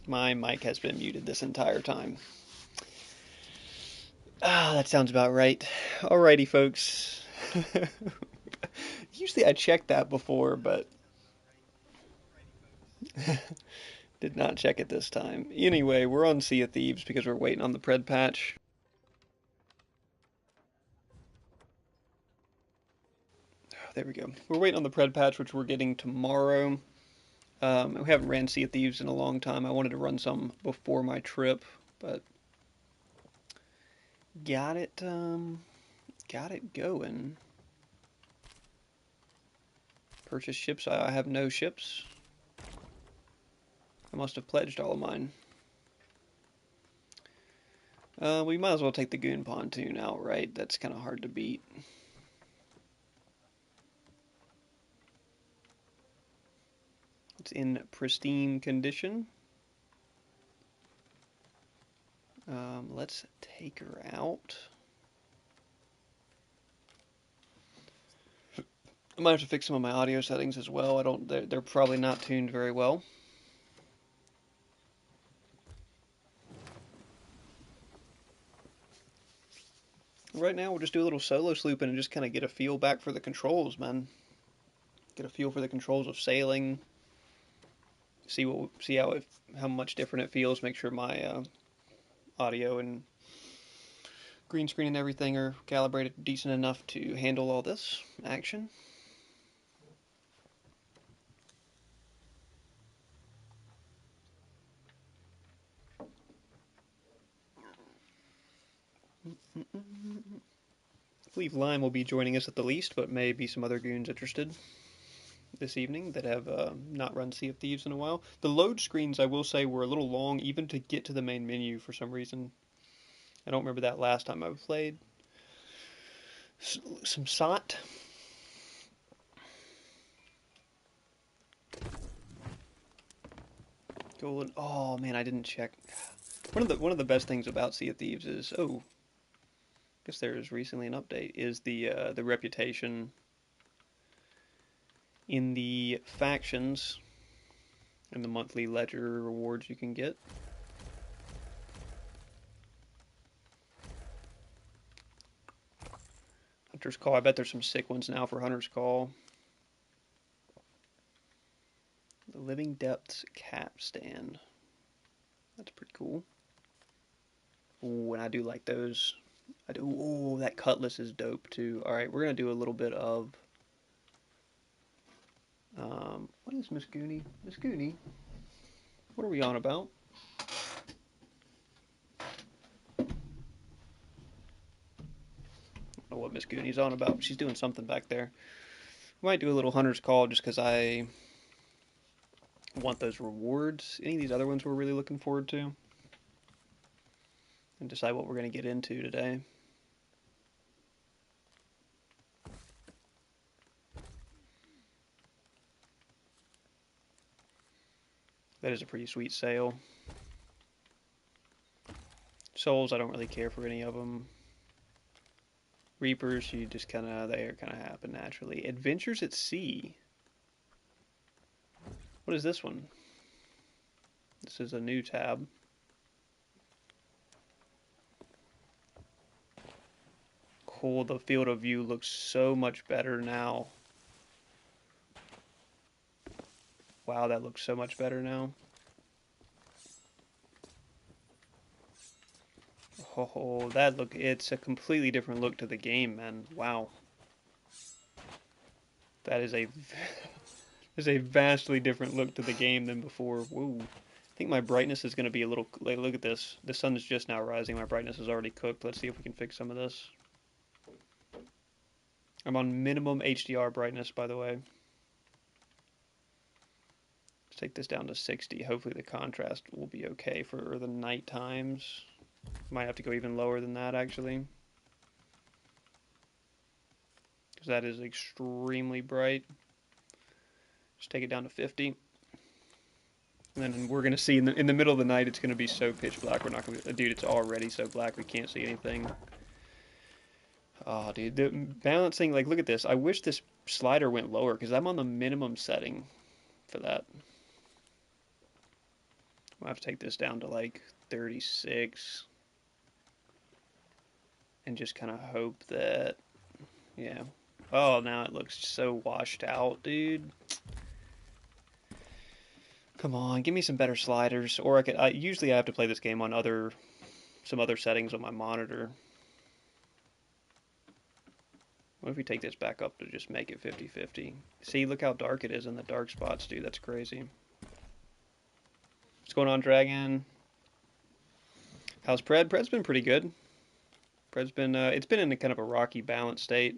My mic has been muted this entire time. Ah, that sounds about right. Alrighty, folks. Usually I check that before, but did not check it this time. Anyway, we're on Sea of Thieves because we're waiting on the pred patch. There we go. We're waiting on the pred patch, which we're getting tomorrow. We haven't ran Sea of Thieves in a long time. I wanted to run some before my trip, but got it. Got it going. Purchase ships. I have no ships. I must have pledged all of mine. We might as well take the Goon Pontoon outright. That's kind of hard to beat. It's in pristine condition. Let's take her out. I might have to fix some of my audio settings as well. They're probably not tuned very well. Right now, we'll just do a little solo slooping and just kind of get a feel back for the controls, man. Get a feel for the controls of sailing. See how much different it feels. Make sure my audio and green screen and everything are calibrated decent enough to handle all this action. I believe Lime will be joining us at the least, but may be some other goons interested this evening that have not run Sea of Thieves in a while. The load screens, I will say, were a little long even to get to the main menu for some reason. I don't remember that last time I played. Some SOT. Golden. Oh man, I didn't check. One of the best things about Sea of Thieves is I guess there is recently an update is the reputation in the factions and the monthly ledger rewards you can get. Hunter's Call. I bet there's some sick ones now for Hunter's Call. The Living Depths Capstan. That's pretty cool. Ooh, and I do like those. I do. Ooh, that Cutlass is dope too. All right, we're gonna do a little bit of. What is Miss Goonie? Miss Goonie, what are we on about? I don't know what Miss Goonie's on about. She's doing something back there. We might do a little Hunter's Call just because I want those rewards. Any of these other ones we're really looking forward to, and decide what we're gonna get into today. That is a pretty sweet sail. Souls, I don't really care for any of them. Reapers, you just kind of, they kind of happen naturally. Adventures at Sea. What is this one? This is a new tab. Cool, the field of view looks so much better now. Wow, that looks so much better now. Oh, it's a completely different look to the game, man. Wow. That is a is a vastly different look to the game than before. Whoa. I think my brightness is going to be a little, like, look at this. The sun is just now rising. My brightness is already cooked. Let's see if we can fix some of this. I'm on minimum HDR brightness, by the way. Let's take this down to 60. Hopefully the contrast will be okay for the night times. Might have to go even lower than that, actually. Because that is extremely bright. Just take it down to 50. And then we're going to see in the middle of the night, it's going to be so pitch black. We're not going to... Dude, it's already so black we can't see anything. Oh, dude. The balancing, like, look at this. I wish this slider went lower because I'm on the minimum setting for that. I'll have to take this down to like 36 and just kind of hope that, yeah. Oh, now it looks so washed out, dude. Come on, give me some better sliders. Or usually I have to play this game on some other settings on my monitor. What if we take this back up to just make it 50-50? See, look how dark it is in the dark spots, dude. That's crazy. What's going on, Dragon? How's Pred? Pred's been pretty good. Pred's been, it's been in a kind of a rocky balance state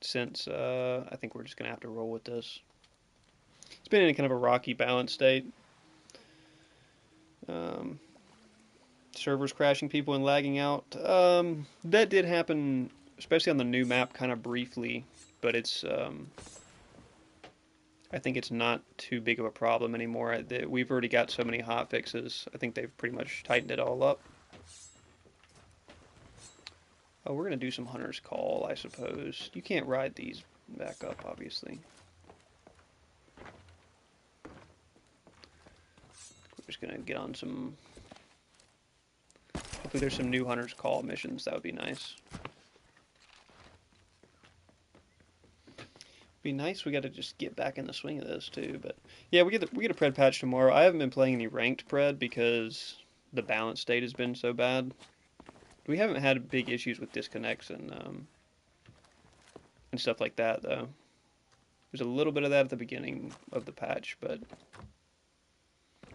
since, I think we're just going to have to roll with this. It's been in a kind of a rocky balance state. Servers crashing, people and lagging out. That did happen, especially on the new map, kind of briefly, but it's, I think it's not too big of a problem anymore. We've already got so many hot fixes. I think they've pretty much tightened it all up. Oh, we're going to do some Hunter's Call, I suppose. You can't ride these back up, obviously. We're just going to get on some... Hopefully there's some new Hunter's Call missions. That would be nice. Be nice. We got to just get back in the swing of this too. But yeah, we get a pred patch tomorrow. I haven't been playing any ranked pred because the balance state has been so bad. We haven't had big issues with disconnects and stuff like that though. There's a little bit of that at the beginning of the patch, but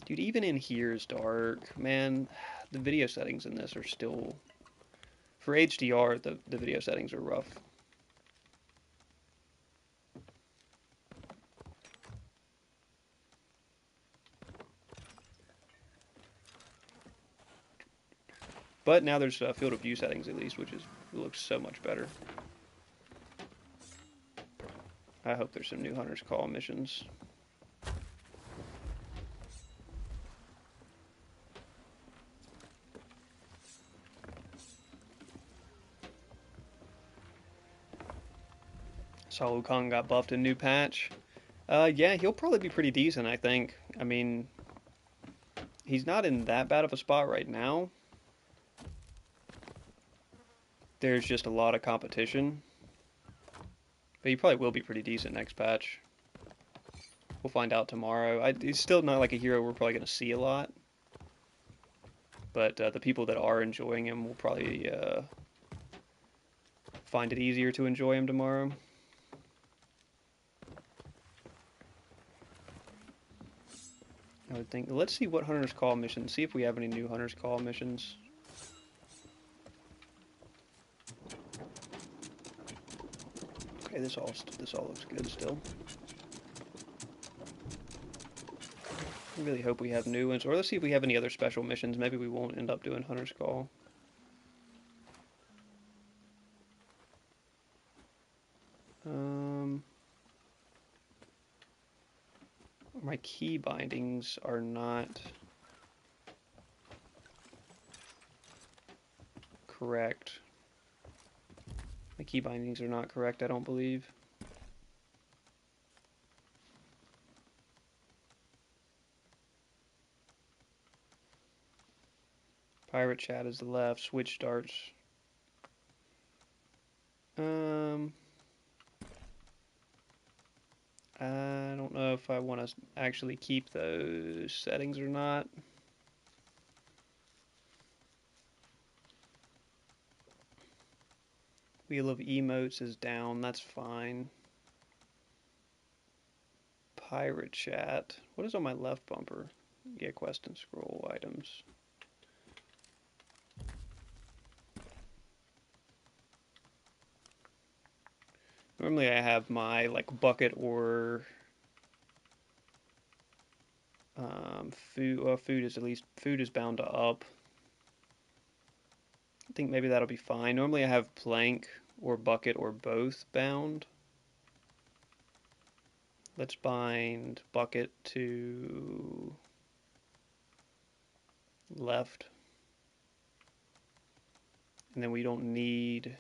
dude, even in here is dark, man. The video settings in this are still, for HDR, the video settings are rough. But now there's field of view settings at least, which looks so much better. I hope there's some new Hunter's Call missions. Saw Wukong got buffed in new patch. Yeah, he'll probably be pretty decent, I think. I mean, he's not in that bad of a spot right now. There's just a lot of competition. But he probably will be pretty decent next patch. We'll find out tomorrow. He's still not like a hero we're probably going to see a lot. But the people that are enjoying him will probably find it easier to enjoy him tomorrow. I would think. Let's see what Hunter's Call missions. See if we have any new Hunter's Call missions. Okay, this all looks good still. I really hope we have new ones, or let's see if we have any other special missions. Maybe we won't end up doing Hunter's Call. My key bindings are not correct. My key bindings are not correct, I don't believe. Pirate chat is the left, switch starts. I don't know if I want to actually keep those settings or not. Wheel of emotes is down, that's fine. Pirate chat. What is on my left bumper? Yeah, quest and scroll items. Normally I have my like bucket or food. Well, food is bound to up. I think maybe that'll be fine. Normally I have plank or bucket or both bound. Let's bind bucket to left. And then we don't need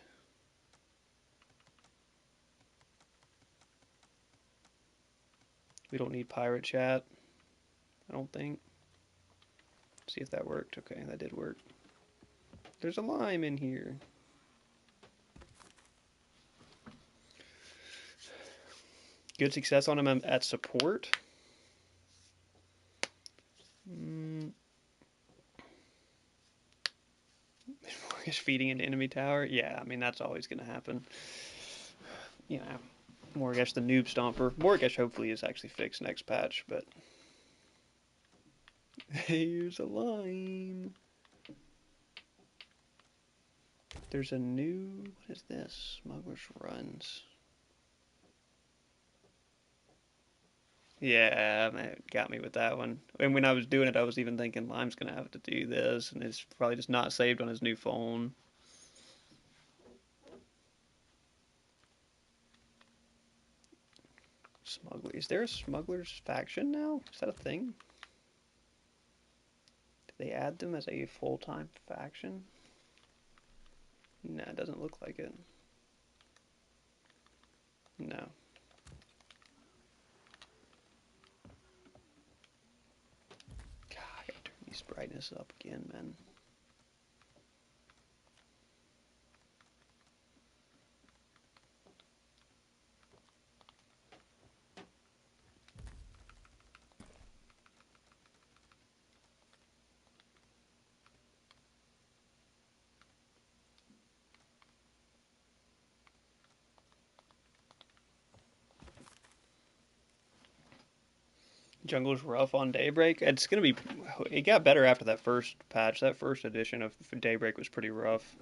pirate chat. I don't think. See if that worked. Okay, that did work. There's a lime in here. Good success on him at support. Mortgage feeding an enemy tower. Yeah, I mean, that's always going to happen. You know, Mortgage the noob stomper. Mortgage hopefully is actually fixed next patch, but here's a lime. There's a new, what is this? Smuggler's Runs. Yeah, man, it got me with that one. And when I was doing it, I was even thinking Lime's gonna have to do this, and it's probably just not saved on his new phone. Smuggler. Is there a Smuggler's faction now? Is that a thing? Did they add them as a full-time faction? No, it doesn't look like it. No. God, I gotta turn these brightness up again, man. Jungle's rough on Daybreak. It's gonna be. It got better after that first patch. That first edition of Daybreak was pretty rough.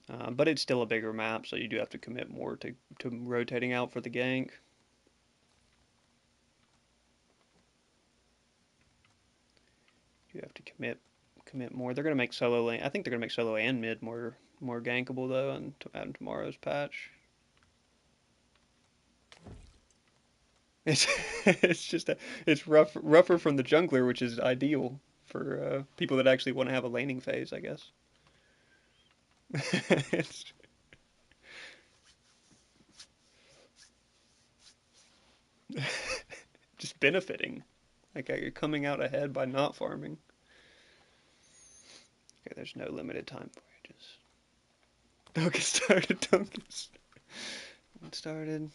But it's still a bigger map, so you do have to commit more to rotating out for the gank. You have to commit more. They're gonna make solo lane. I think they're gonna make solo and mid more gankable though, and add tomorrow's patch. It's it's just it's rougher from the jungler, which is ideal for people that actually want to have a laning phase, I guess. It's just benefiting. Like you're coming out ahead by not farming. Okay, there's no limited time voyages. Don't get started. Don't get started.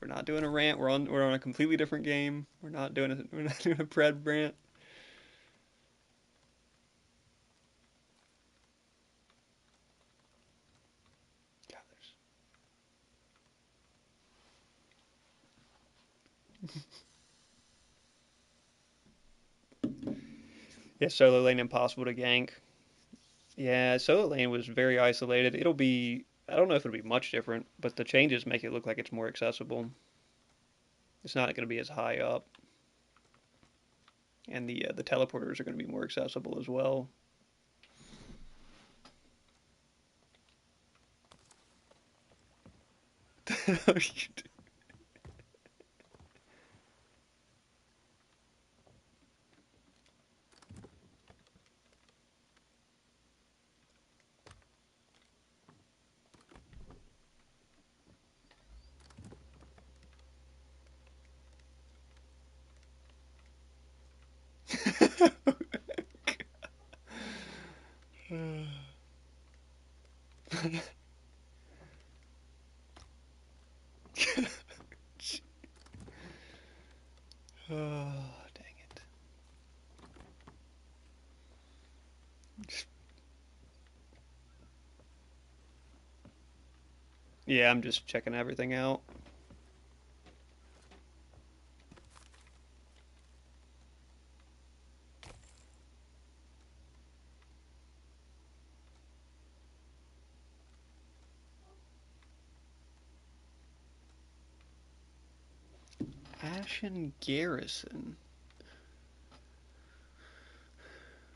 We're not doing a rant. We're on a completely different game. We're not doing a pred rant. God, yeah, solo lane impossible to gank. Yeah, solo lane was very isolated. It'll be. I don't know if it'll be much different, but the changes make it look like it's more accessible. It's not going to be as high up, and the teleporters are going to be more accessible as well. Oh, dang it. Yeah, I'm just checking everything out. Ashen Garrison.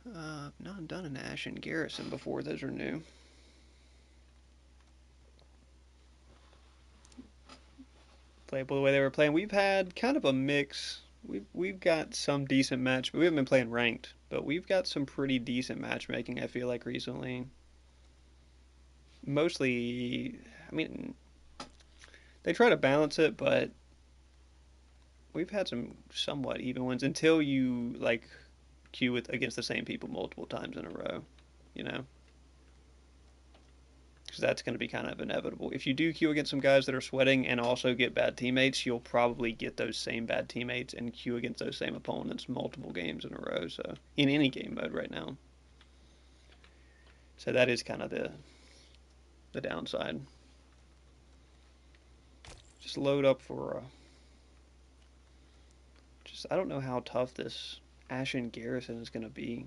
I've not done an Ashen Garrison before. Those are new. Playable the way they were playing. We've had kind of a mix. We've got some decent match. We haven't been playing ranked, but we've got some pretty decent matchmaking. I feel like recently. Mostly, I mean, they try to balance it, but we've had some somewhat even ones until you like queue with against the same people multiple times in a row, you know, because that's going to be kind of inevitable. If you do queue against some guys that are sweating and also get bad teammates, you'll probably get those same bad teammates and queue against those same opponents multiple games in a row. So in any game mode right now, so that is kind of the downside. Just load up for just I don't know how tough this Ashen Garrison is going to be.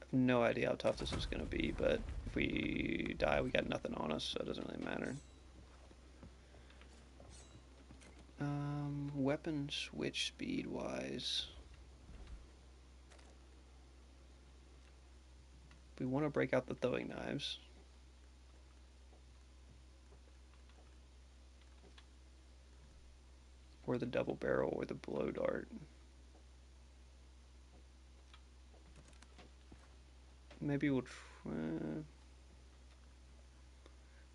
I have no idea how tough this is going to be, but if we die, we got nothing on us, so it doesn't really matter. Weapon switch speed wise, we want to break out the throwing knives. Or the double barrel or the blow dart. Maybe we'll try.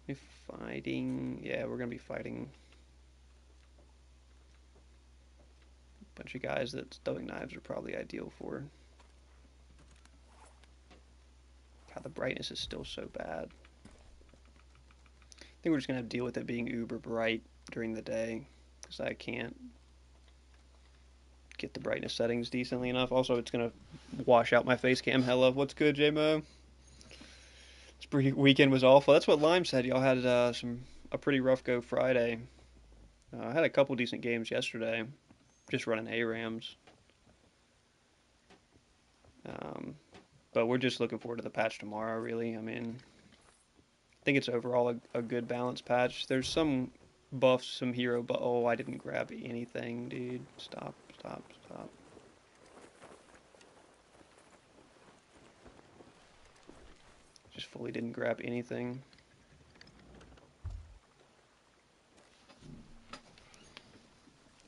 Be fighting. Yeah, we're gonna be fighting a bunch of guys that throwing knives are probably ideal for. God, the brightness is still so bad. I think we're just gonna have to deal with it being uber bright during the day, because I can't get the brightness settings decently enough. Also, it's gonna wash out my face cam. Hello, what's good, JMO? This weekend was awful. That's what Lime said. Y'all had a pretty rough go Friday. I had a couple decent games yesterday, just running ARAMs. But we're just looking forward to the patch tomorrow, really. I mean, I think it's overall a good balanced patch. There's some buffs, some hero, but oh, I didn't grab anything, dude. Stop, stop, stop. Just fully didn't grab anything.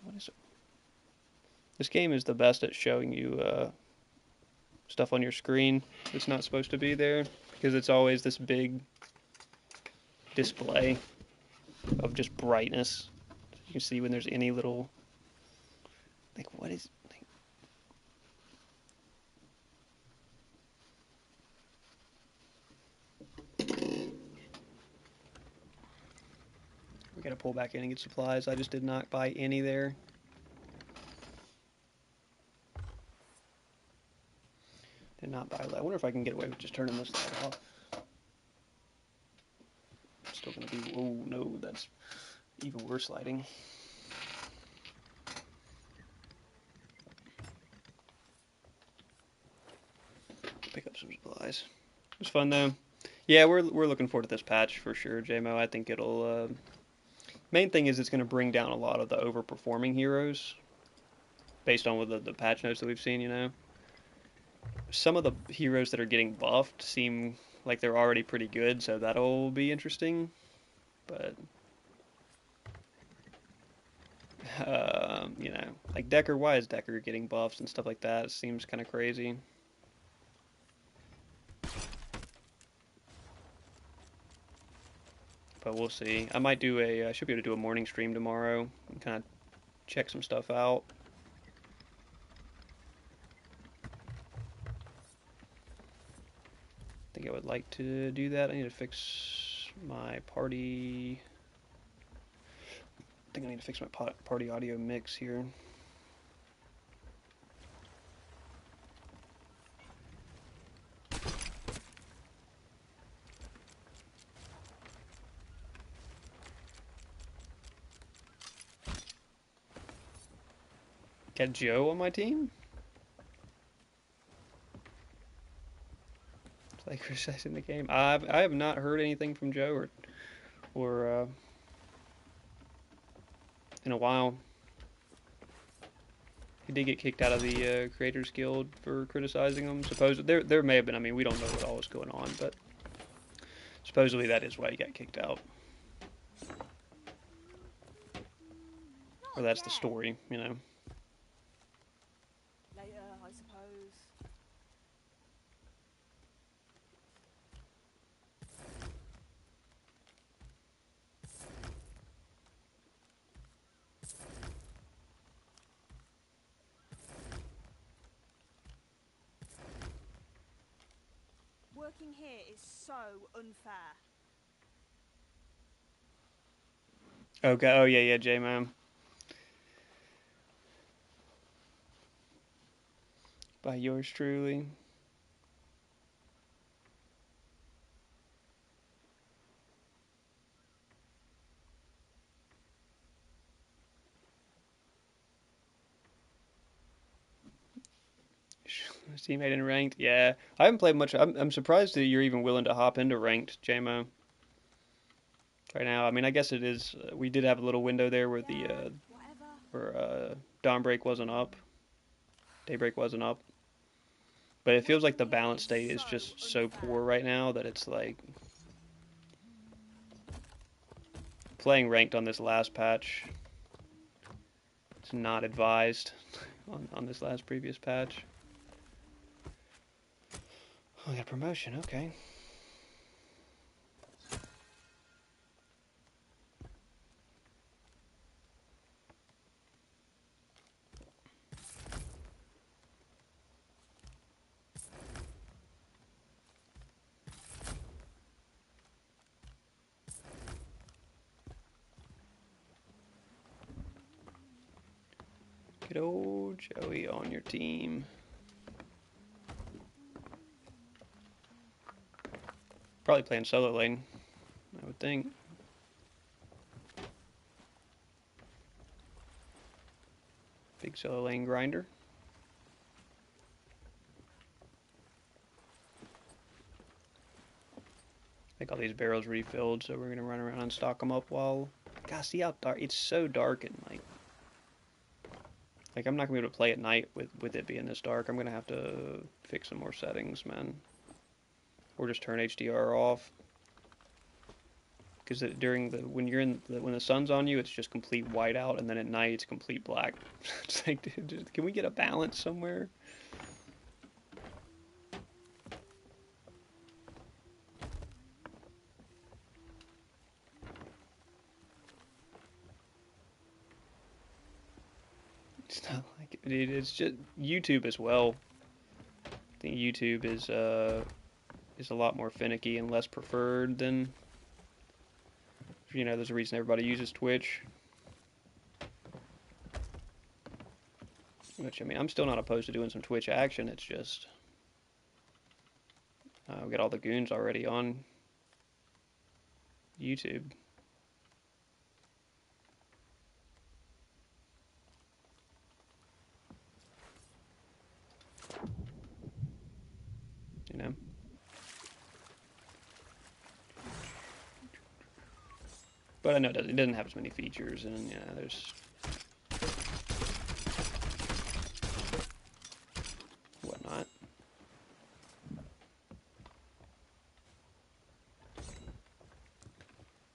What is it? This game is the best at showing you stuff on your screen that's not supposed to be there, because it's always this big display of just brightness. You can see when there's any little, like, what is, like, we gotta pull back in and get supplies. I just did not buy any there. Did not buy. I wonder if I can get away with just turning this light off. It's still gonna be. Oh no, that's even worse lighting. Pick up some supplies. It was fun though. Yeah, we're looking forward to this patch for sure, JMO. I think it'll. Main thing is it's going to bring down a lot of the overperforming heroes, based on the patch notes that we've seen. You know, some of the heroes that are getting buffed seem like they're already pretty good, so that'll be interesting. But you know, like Decker, why is Decker getting buffs and stuff like that? It seems kind of crazy. But we'll see. I might do I should be able to do a morning stream tomorrow and kind of check some stuff out. I think I would like to do that. I need to fix my party. I think I need to fix my party audio mix here. Got Joe on my team? It's like criticizing the game. I have not heard anything from Joe or in a while. He did get kicked out of the Creators Guild for criticizing him. Supposedly, there may have been. I mean, we don't know what all was going on, but supposedly that is why he got kicked out. Or that's the story, you know. Later, I suppose. working here is so unfair. Okay, oh yeah, J-Man. By yours truly. Teammate in ranked? Yeah. I haven't played much. I'm surprised that you're even willing to hop into ranked, JMO. Right now, I mean, I guess it is. We did have a little window there where Yeah, whatever. Dawnbreak wasn't up, Daybreak wasn't up. But it feels like the Working here balance state is so just so unfair. poor right now that it's like playing ranked on this last patch. It's not advised on this last previous patch. Oh, I got promotion. Okay. Good old Joey on your team. Probably playing solo lane, I would think. Big solo lane grinder. I think all these barrels refilled, so we're gonna run around and stock them up while. God, see how dark? It's so dark and like I'm not gonna be able to play at night with it being this dark. I'm gonna have to fix some more settings, man, or just turn HDR off. Because during the when the sun's on you, it's just complete whiteout, and then at night it's complete black. It's like, dude, can we get a balance somewhere? It's not like it, dude. It's just YouTube as well. I think YouTube is a lot more finicky and less preferred than, there's a reason everybody uses Twitch. Which, I mean, I'm still not opposed to doing some Twitch action. It's just we got all the goons already on YouTube. You know. But I know it doesn't have as many features, and there's whatnot.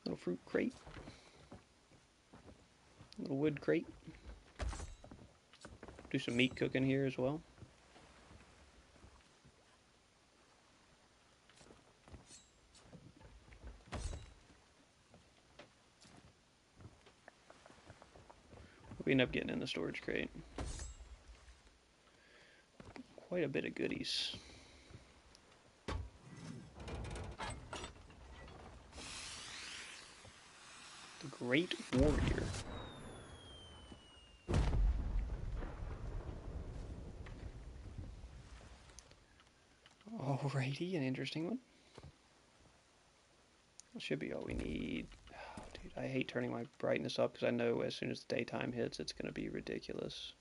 Little fruit crate. Little wood crate. Do some meat cooking here as well. We end up getting in the storage crate. Quite a bit of goodies. The Great Warrior. Alrighty, an interesting one. That should be all we need. Oh, dude, I hate turning my brightness up because I know as soon as the daytime hits, it's going to be ridiculous.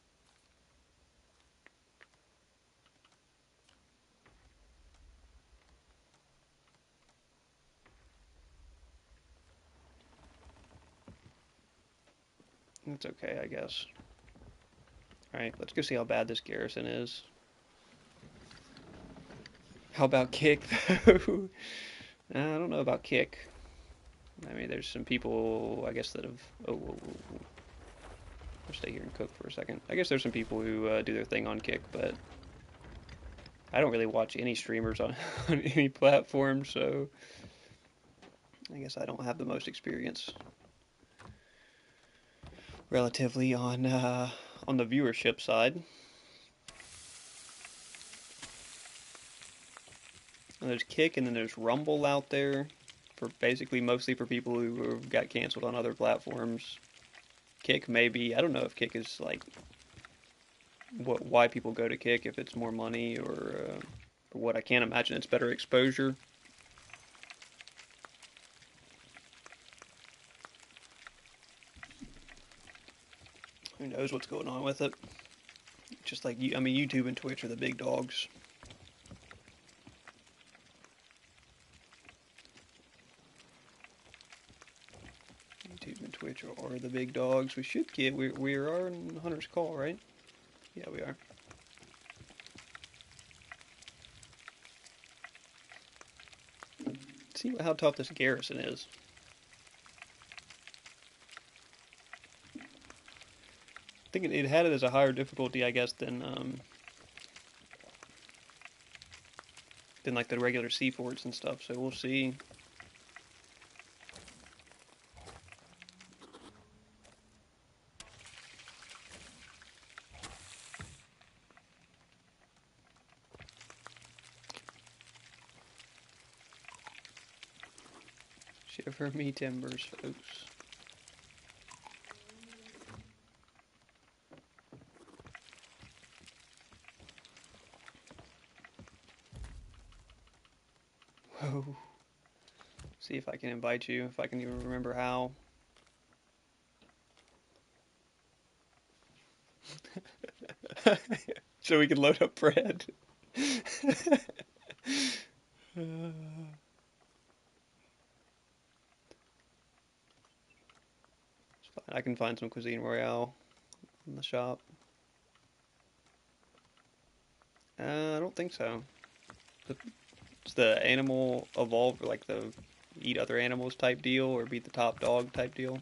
That's okay, I guess. Alright, let's go see how bad this garrison is. How about kick, though? I don't know about kick. I mean, there's some people, I guess, that have... Oh, whoa, whoa, whoa. I'll stay here and cook for a second. I guess there's some people who do their thing on kick, but I don't really watch any streamers on, on any platform, so I guess I don't have the most experience relatively on the viewership side. There's Kick, and then there's Rumble out there for basically mostly for people who got canceled on other platforms. Kick maybe, I don't know if Kick is like why people go to Kick, if it's more money or what. I can't imagine it's better exposure. Who knows what's going on with it? Just like I mean, YouTube and Twitch are the big dogs. YouTube and Twitch are the big dogs. We should get. We are in Hunter's Call, right? Yeah, we are. Let's see how tough this garrison is. I think it had it as a higher difficulty, I guess, than like the regular sea forts and stuff. So we'll see. Shiver me timbers, folks. Whoa. See if I can invite you, if I can even remember how. So we can load up bread. I can find some Cuisine Royale in the shop. I don't think so. It's the animal evolve, like the eat other animals type deal, or beat the top dog type deal.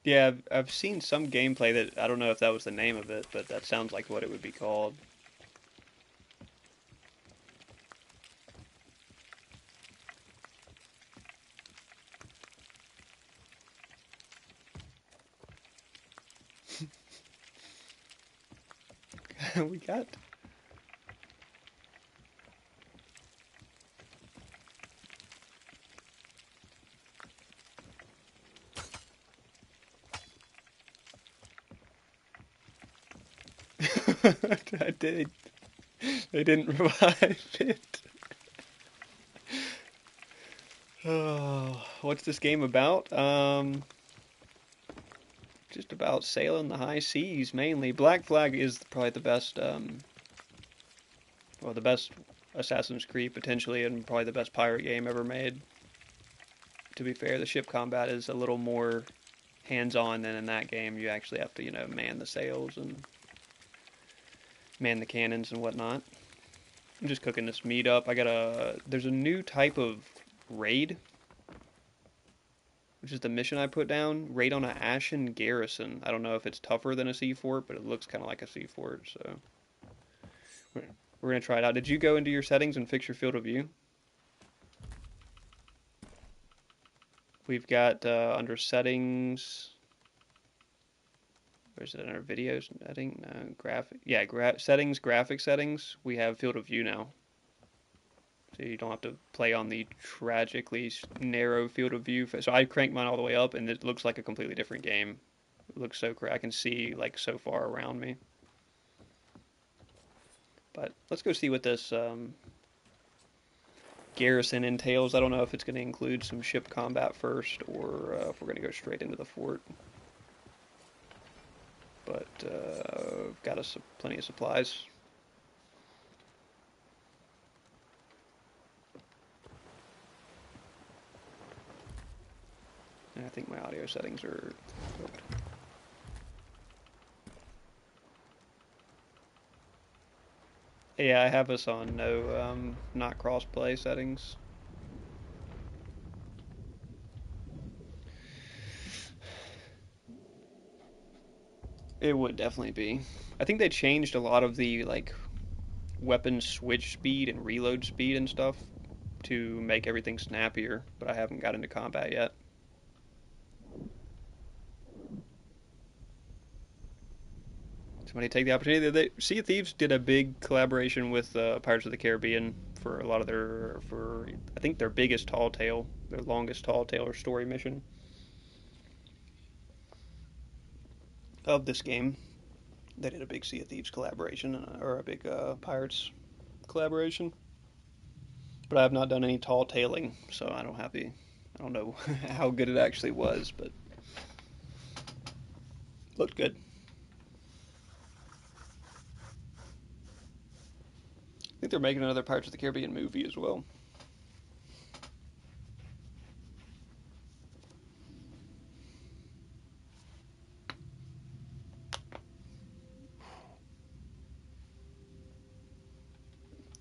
Yeah, I've seen some gameplay that I don't know if that was the name of it, but that sounds like what it would be called. We got. I did. They didn't revive it. Oh, what's this game about? Just about sailing the high seas mainly. Black Flag is probably the best, well, the best Assassin's Creed potentially, and probably the best pirate game ever made. To be fair, the ship combat is a little more hands-on than in that game. You actually have to, you know, man the sails and man the cannons and whatnot. I'm just cooking this meat up. There's a new type of raid, which is the mission I put down. Raid on an Ashen Garrison. I don't know if it's tougher than a sea fort, but it looks kind of like a sea fort, so we're going to try it out. Did you go into your settings and fix your field of view? We've got under settings, where's it under videos? Setting, no, graphic. Yeah, settings, graphic settings. We have field of view now. So you don't have to play on the tragically narrow field of view. So I cranked mine all the way up, and it looks like a completely different game. It looks so I can see like so far around me. But let's go see what this garrison entails. I don't know if it's going to include some ship combat first, or if we're going to go straight into the fort. But got us plenty of supplies. And I think my audio settings are cooked. Yeah, I have us on no, not cross-play settings. It would definitely be. I think they changed a lot of the, like, weapon switch speed and reload speed and stuff to make everything snappier, but I haven't got into combat yet. Somebody take the opportunity. Sea of Thieves did a big collaboration with Pirates of the Caribbean for a lot of for I think their biggest tall tale, their longest tall tale or story mission of this game. They did a big Sea of Thieves collaboration or a big Pirates collaboration. But I have not done any tall tailing, so I don't know how good it actually was, but looked good. I think they're making another Pirates of the Caribbean movie as well.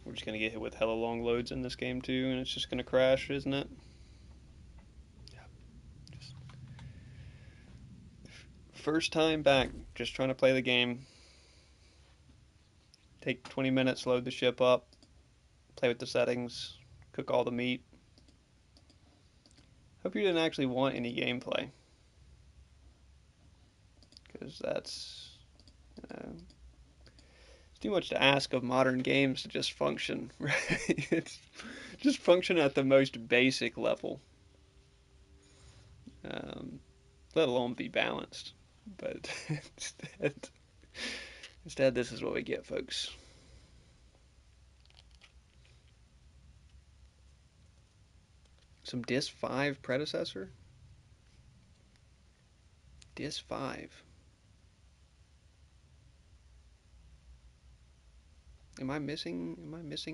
We're just gonna get hit with hella long loads in this game too, and it's just gonna crash, isn't it? Yeah. Just first time back, just trying to play the game. Take 20 minutes, load the ship up, play with the settings, cook all the meat. Hope you didn't actually want any gameplay, because that's it's too much to ask of modern games to just function, right? It's just function at the most basic level, um, let alone be balanced. But instead, this is what we get, folks. Some Dis 5 predecessor? Dis 5. Am I missing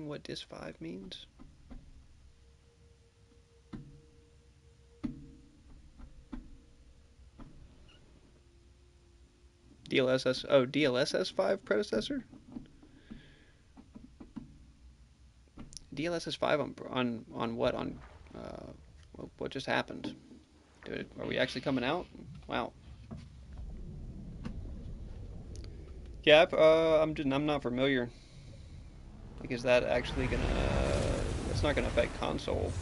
what Dis 5 means? DLSS 5 predecessor? DLSS 5 on what? What just happened? Are we actually coming out? Wow. Yeah, I'm not familiar. Because that's not gonna affect console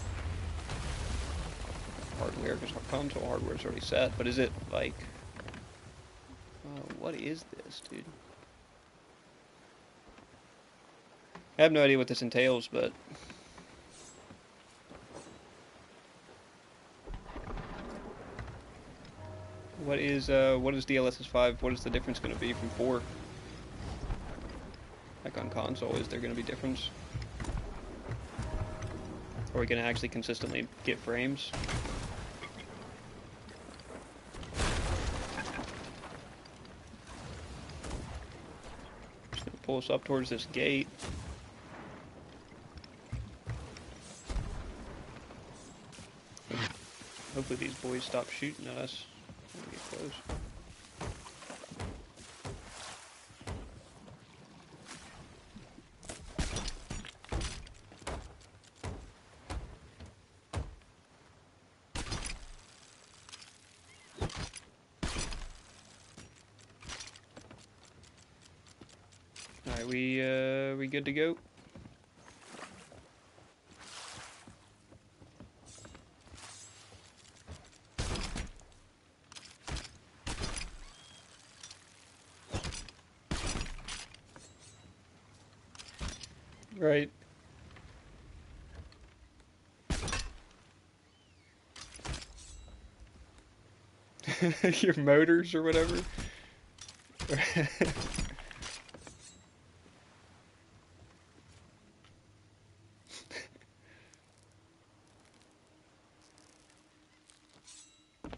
hardware, because console hardware is already set. But is it like, what is this, dude? I have no idea what this entails, but what is DLSS 5? What is the difference going to be from 4? Like on console, is there going to be difference? Are we going to actually consistently get frames? Just going to pull us up towards this gate. Hopefully these boys stop shooting at us when we get close. Alright, we good to go? Right. Your motors or whatever.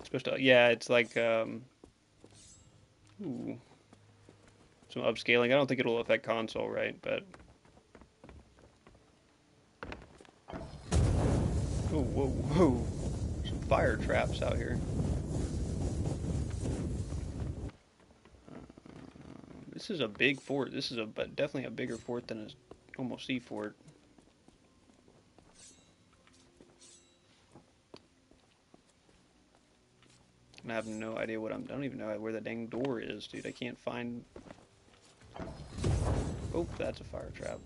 Supposed to, yeah, it's like ooh, some upscaling. I don't think it'll affect console, right? But oh, whoa, whoa, some fire traps out here. This is a big fort. This is definitely a bigger fort than a normal sea fort. And I have no idea I don't even know where the dang door is, dude. I can't find. Oh, that's a fire trap.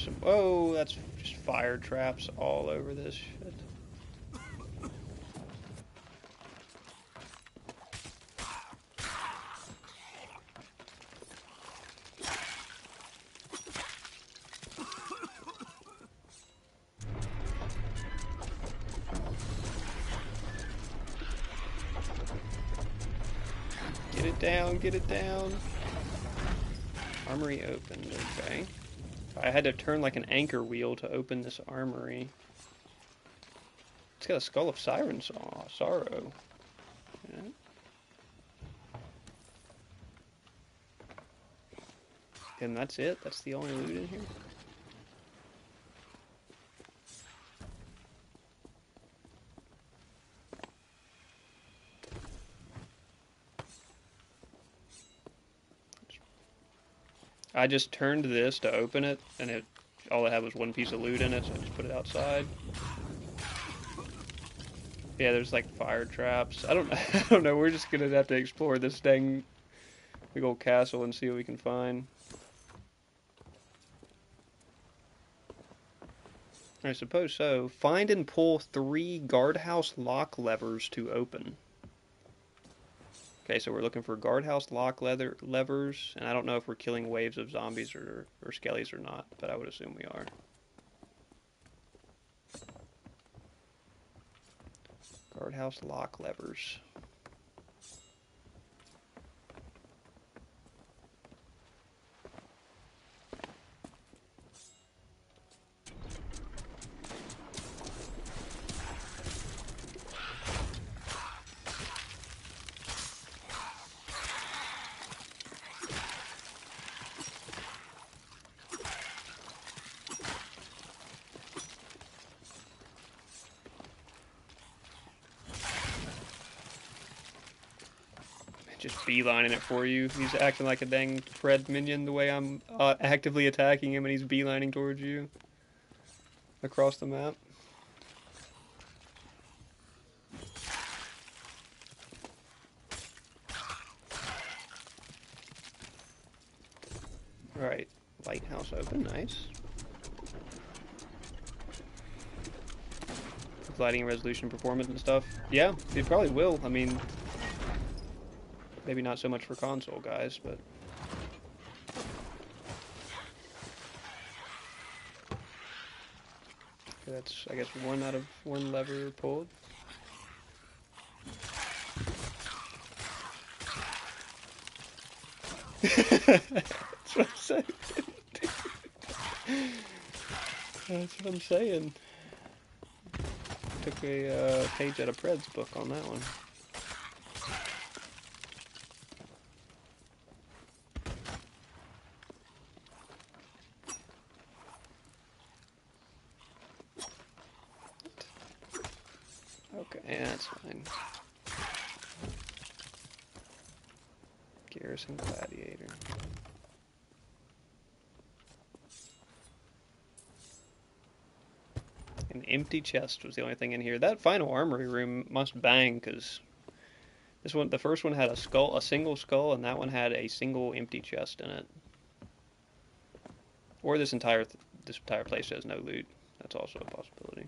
some... Oh, that's just fire traps all over this shit. Get it down, get it down. Armory opened, okay. I had to turn like an anchor wheel to open this armory. It's got a Skull of Siren Sorrow. Yeah. And that's it? That's the only loot in here? I just turned this to open it, and all it had was one piece of loot in it, so I just put it outside. Yeah, there's like fire traps. I don't know. We're just gonna have to explore this dang big old castle and see what we can find. I suppose so. Find and pull 3 guardhouse lock levers to open. Okay, so we're looking for guardhouse lock levers, and I don't know if we're killing waves of zombies or skellies or not, but I would assume we are. Guardhouse lock levers. Just beelining it for you. He's acting like a dang Fred minion the way I'm actively attacking him, and he's beelining towards you across the map. Alright, lighthouse open, nice. Lighting, resolution, performance, and stuff. Yeah, it probably will. I mean, maybe not so much for console guys, but... Okay, that's, I guess, 1 out of 1 lever pulled. That's what I'm saying. That's what I'm saying. Took a page out of Pred's book on that one. Okay, that's fine. Garrison Gladiator. An empty chest was the only thing in here. That final armory room must bang, because this one, the first one had a single skull, and that one had a single empty chest in it. Or this entire place has no loot. That's also a possibility.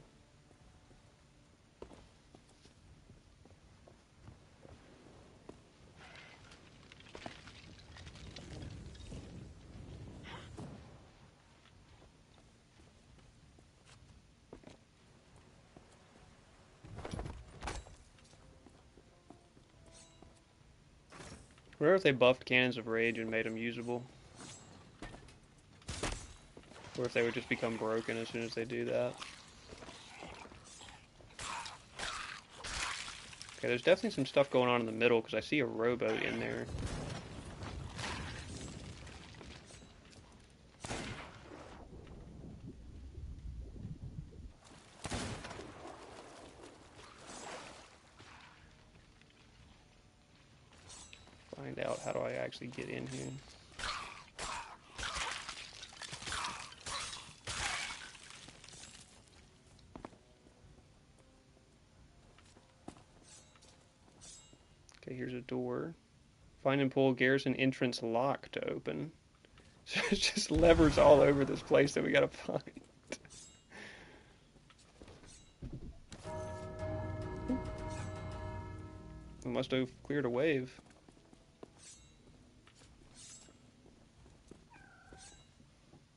I wonder if they buffed Cannons of Rage and made them usable. Or if they would just become broken as soon as they do that. Okay, there's definitely some stuff going on in the middle, because I see a rowboat in there. Find out, how do I actually get in here? Okay, here's a door. Find and pull garrison entrance lock to open. So there's just levers all over this place that we gotta find. We must have cleared a wave.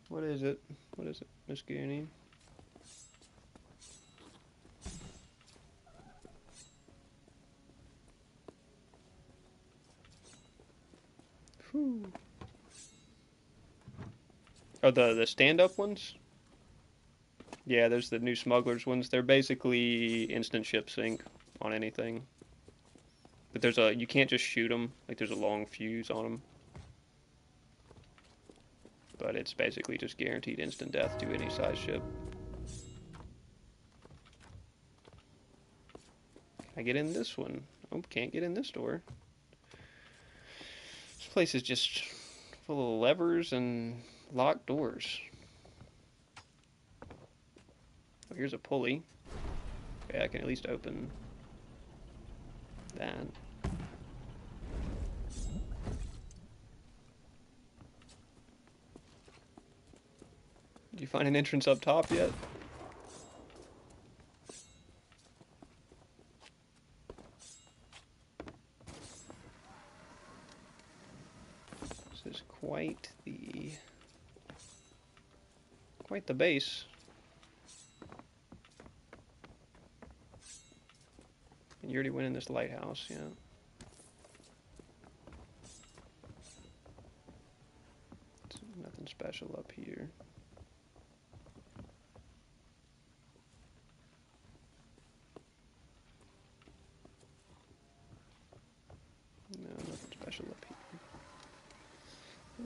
What is it? What is it, Miss Goonie? Whew. Oh, the stand-up ones? Yeah, there's the new smugglers ones. They're basically instant ship sync on anything. But you can't just shoot them. Like there's a long fuse on them. But it's basically just guaranteed instant death to any size ship. Can I get in this one? Oh, can't get in this door. This place is just full of levers and locked doors. Oh, here's a pulley. Okay, I can at least open that. Did you find an entrance up top yet? This is quite the base. And you already went in this lighthouse, yeah. Nothing special up here. No, nothing special up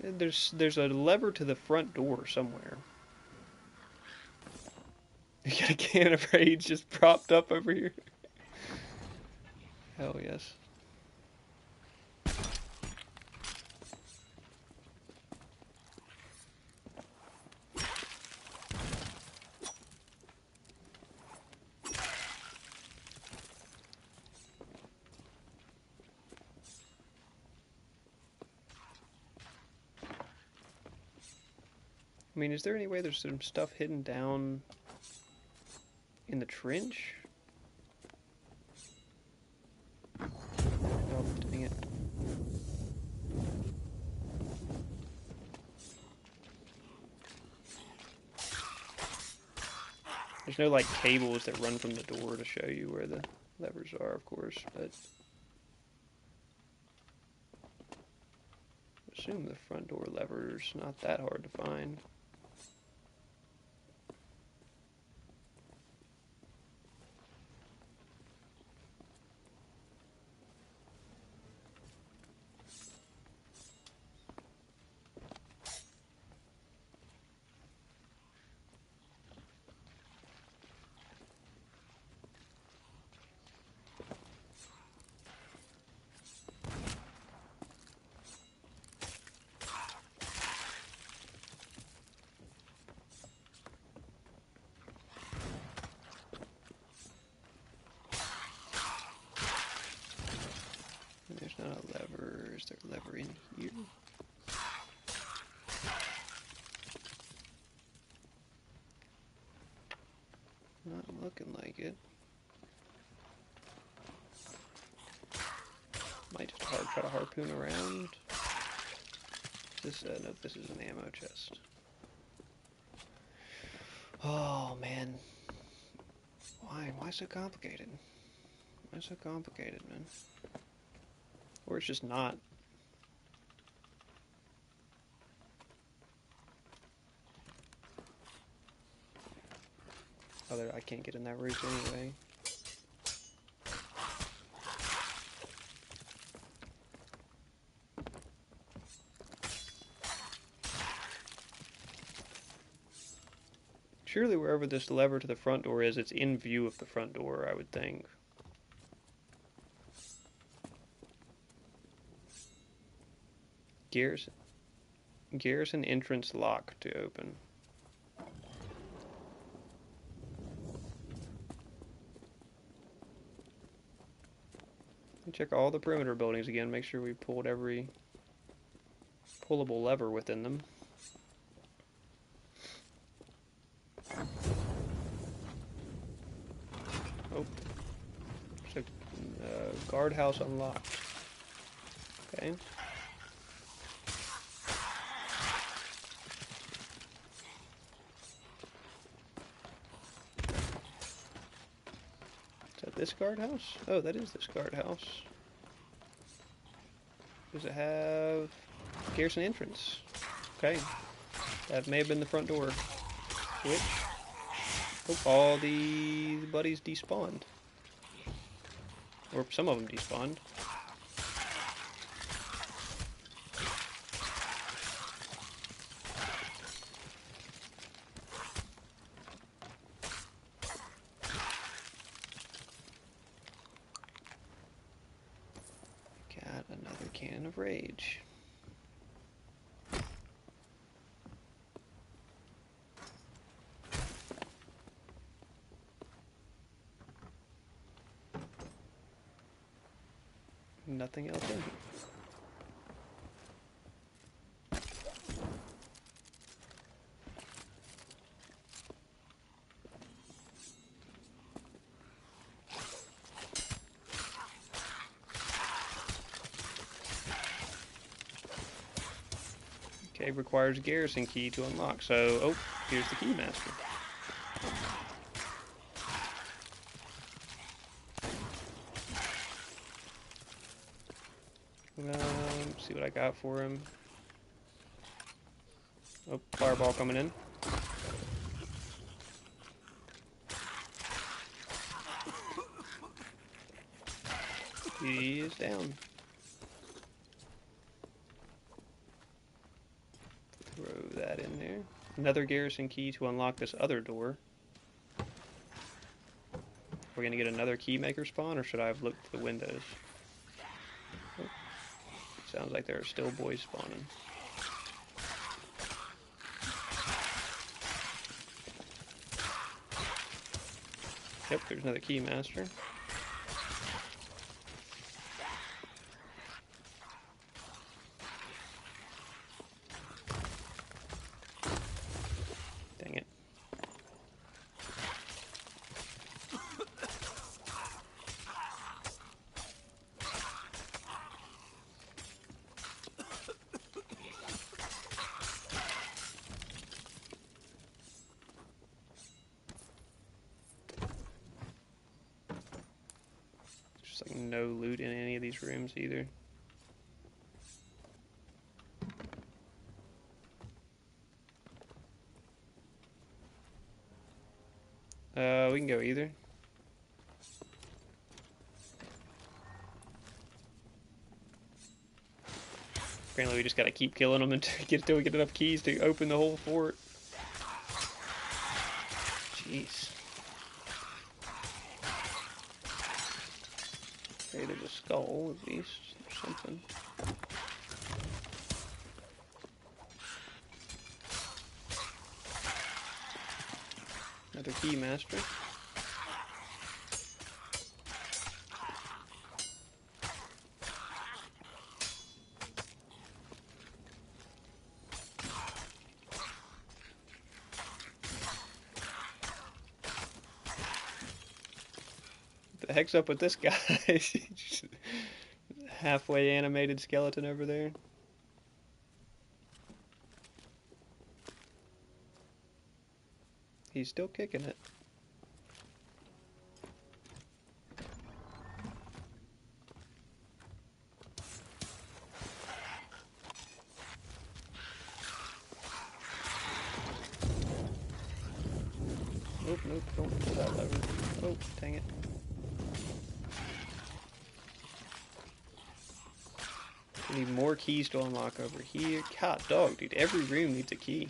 here. There's a lever to the front door somewhere. You got a can of rage just propped up over here. Hell yes. I mean, is there any way there's some stuff hidden down in the trench? Oh, dang it. There's no, like, cables that run from the door to show you where the levers are, of course, but I assume the front door lever's not that hard to find. There's not a lever. Is there a lever in here? Not looking like it. Might just try to harpoon around. This, no, this is an ammo chest. Oh, man. Why so complicated? Why so complicated, man? Or it's just not. Oh, I can't get in that roof anyway. Surely wherever this lever to the front door is, it's in view of the front door, I would think. Garrison entrance lock to open. Check all the perimeter buildings again, make sure we pulled every pullable lever within them. Oh. So, guardhouse unlocked. Okay. Is that this guardhouse? Oh, that is this guardhouse. Does it have garrison entrance? Okay. That may have been the front door. Switch. Oh, all the buddies despawned. Or some of them despawned. Got another can of rage. Nothing else in here. Okay, requires garrison key to unlock. So, oh, here's the keymaster. See what I got for him. Oh, fireball coming in. He is down. Throw that in there. Another garrison key to unlock this other door. We're gonna get another keymaker spawn, or should I have looked through the windows? Oh, sounds like there are still boys spawning. Yep, there's another keymaster. Dang it. Just like no loot in any of these rooms either. We can go either. Apparently we just gotta keep killing them until we get enough keys to open the whole fort. Jeez. Okay, there's a skull at least, or something. Another keymaster. What the heck's up with this guy? Halfway animated skeleton over there. He's still kicking it. Nope, nope, don't pull that lever. Oh, dang it. We need more keys to unlock over here. God, dog, dude, every room needs a key.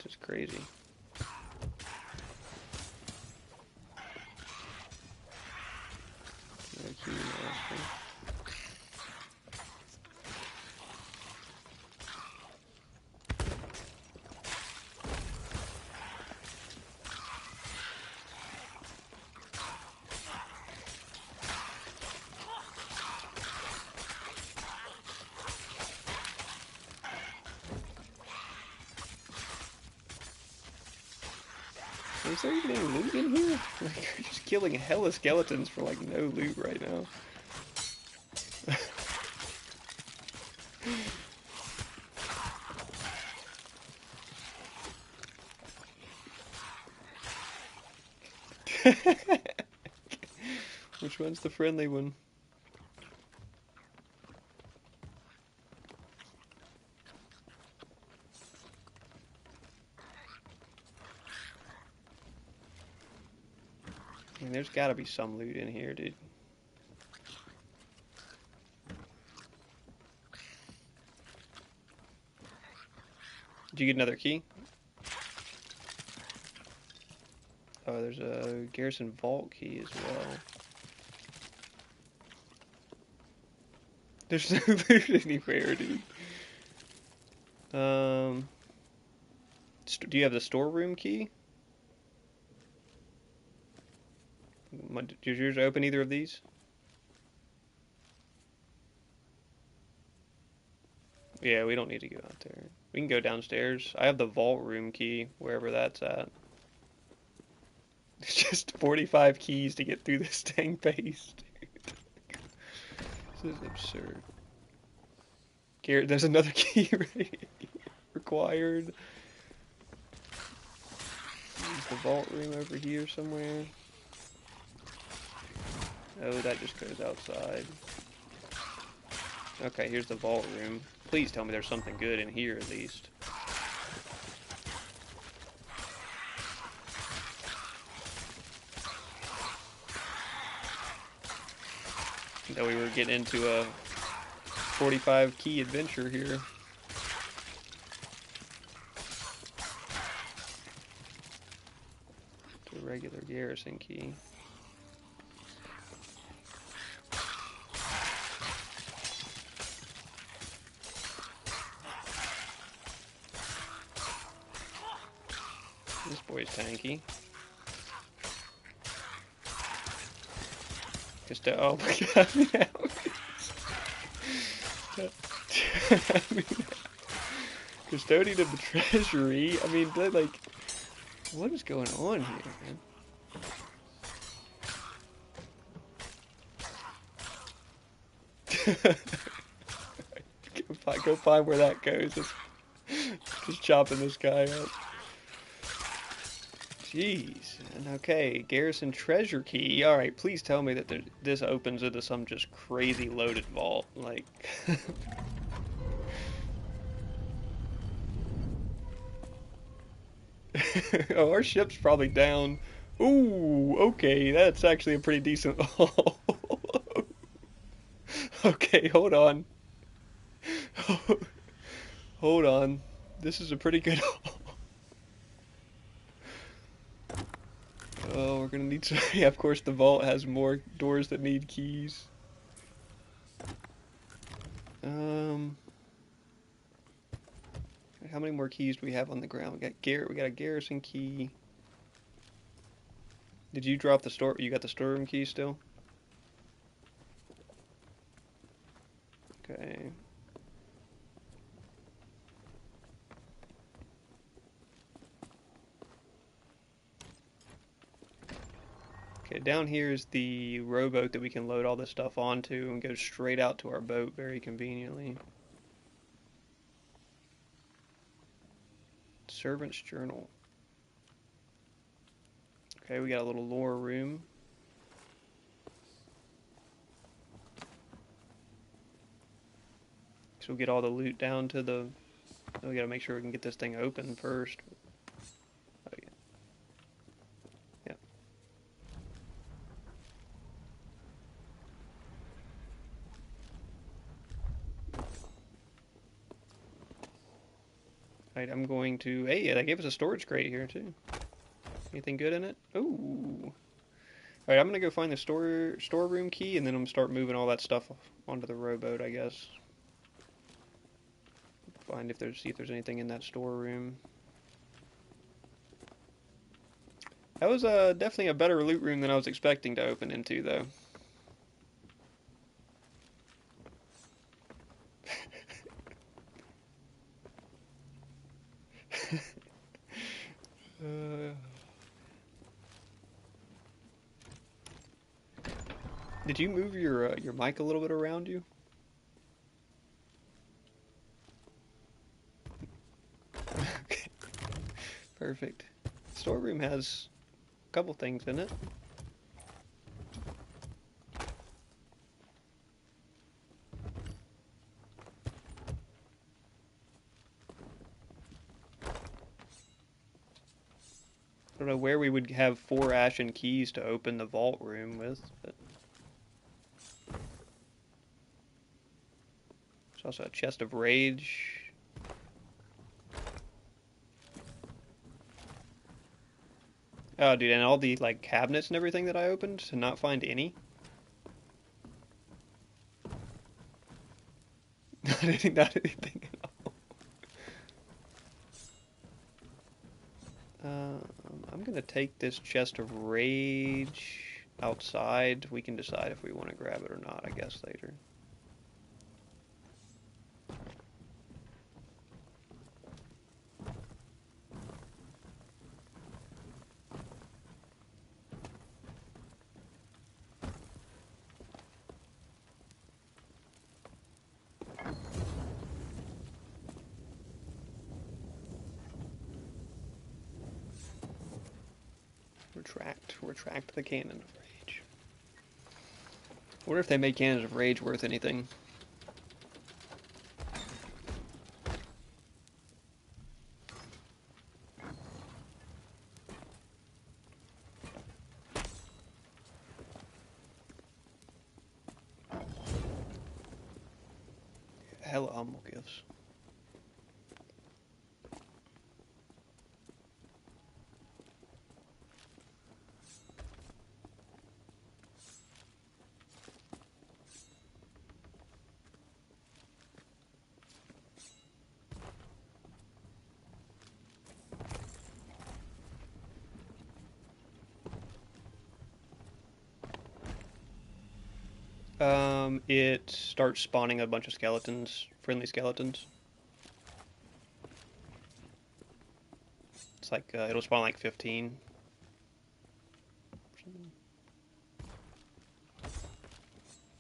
Just crazy. No key master. Is there even any loot in here? Like, we're just killing hella skeletons for like no loot right now. Which one's the friendly one? I mean, there's gotta be some loot in here, dude. Did you get another key? Oh, there's a Garrison Vault key as well. There's no loot anywhere, dude. Do you have the storeroom key? Did yours open either of these? Yeah, we don't need to go out there. We can go downstairs. I have the vault room key, wherever that's at. It's just 45 keys to get through this dang base, dude. This is absurd. Garrett, there's another key right required. There's the vault room over here somewhere. Oh, that just goes outside. Okay, here's the vault room. Please tell me there's something good in here at least. That we were getting into a 45 key adventure here. It's a regular garrison key. This boy's tanky. Just oh my god. Custodian of the treasury. I mean, like, what is going on here, man? Go find where that goes. Just chopping this guy up. Jeez. And okay, Garrison Treasure Key. Alright, please tell me that this opens into some just crazy loaded vault. Like... Oh, our ship's probably down. Ooh, okay, that's actually a pretty decent... Okay, hold on. Hold on. This is a pretty good... Oh, we're gonna need some... Yeah, of course the vault has more doors that need keys. How many more keys do we have on the ground? We got a garrison key. Did you drop the store? You got the storeroom key still? Okay. Okay, down here is the rowboat that we can load all this stuff onto and go straight out to our boat very conveniently. Servant's journal. Okay, we got a little lore room. So we'll get all the loot down to the... We gotta make sure we can get this thing open first. Oh, yeah. Yeah. Alright, I'm going to... Hey, yeah, they gave us a storage crate here, too. Anything good in it? Ooh. Alright, I'm gonna go find the storeroom key, and then I'm gonna start moving all that stuff onto the rowboat, I guess. See if there's anything in that storeroom. That was definitely a better loot room than I was expecting to open into, though. Did you move your mic a little bit around you? Okay, perfect. Storeroom has a couple things in it. I don't know where we would have 4 ashen keys to open the vault room with, but there's also a chest of rage. Oh, dude, and all the like cabinets and everything that I opened to not find any. Not anything at all. I'm gonna take this chest of rage outside. We can decide if we want to grab it or not, I guess, later. Retract the cannon of rage. I wonder if they made cannons of rage worth anything. Hella humble gifts. It starts spawning a bunch of skeletons, friendly skeletons. It's like, it'll spawn like 15.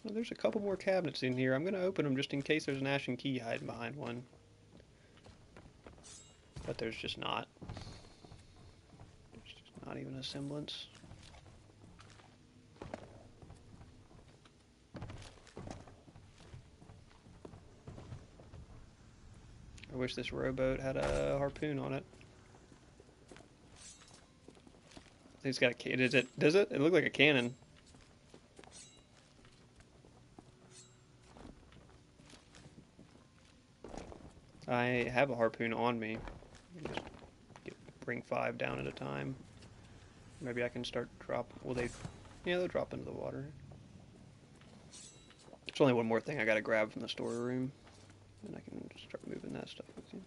Well, there's a couple more cabinets in here. I'm gonna open them just in case there's an ashen key hiding behind one. But there's just not. There's just not even a semblance. I wish this rowboat had a harpoon on it. It's got a, does it? It looked like a cannon. I have a harpoon on me. Just bring 5 down at a time. Maybe I can start will they, yeah, they'll drop into the water. There's only one more thing I gotta grab from the storeroom. And I can start moving that stuff with you.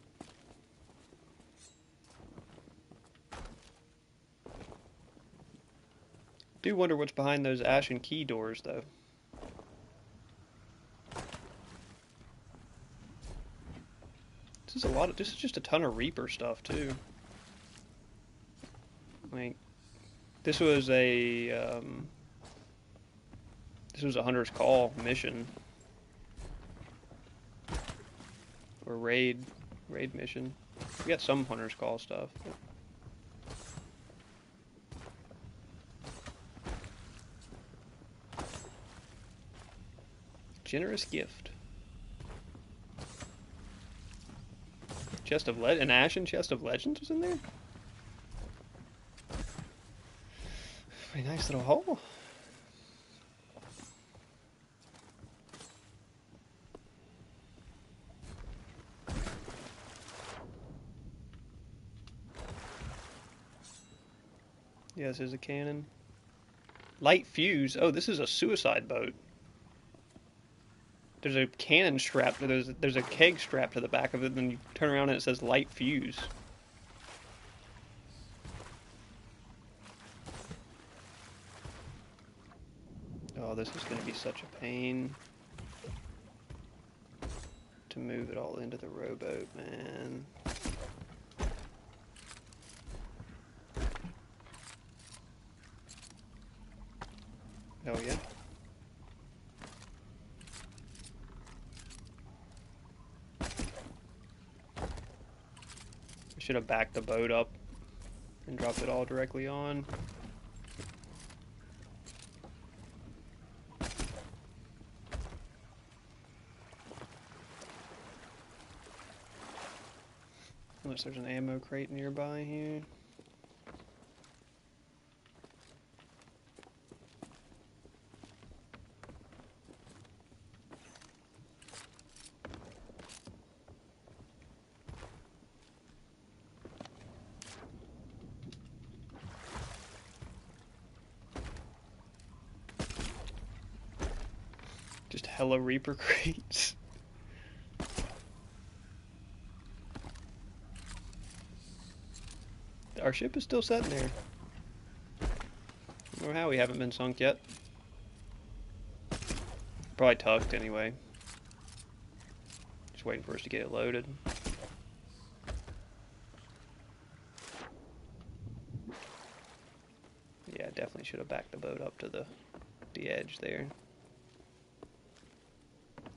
Do wonder what's behind those ashen key doors, though. This is just a ton of Reaper stuff, too. Like, this was a Hunter's Call mission. Or raid mission. We got some Hunter's Call stuff. But... Generous gift. An ashen chest of legends was in there? Pretty nice little hole. Yeah, this is a cannon. Light fuse. Oh, this is a suicide boat. There's a cannon strapped. There's a keg strapped to the back of it, and then you turn around and it says light fuse. Oh, this is going to be such a pain to move it all into the rowboat, man. Oh yeah. Should have backed the boat up and dropped it all directly on. Unless there's an ammo crate nearby here. Just hella Reaper crates. Our ship is still sitting there. I don't know how we haven't been sunk yet. Probably tucked anyway. Just waiting for us to get it loaded. Yeah, definitely should have backed the boat up to the edge there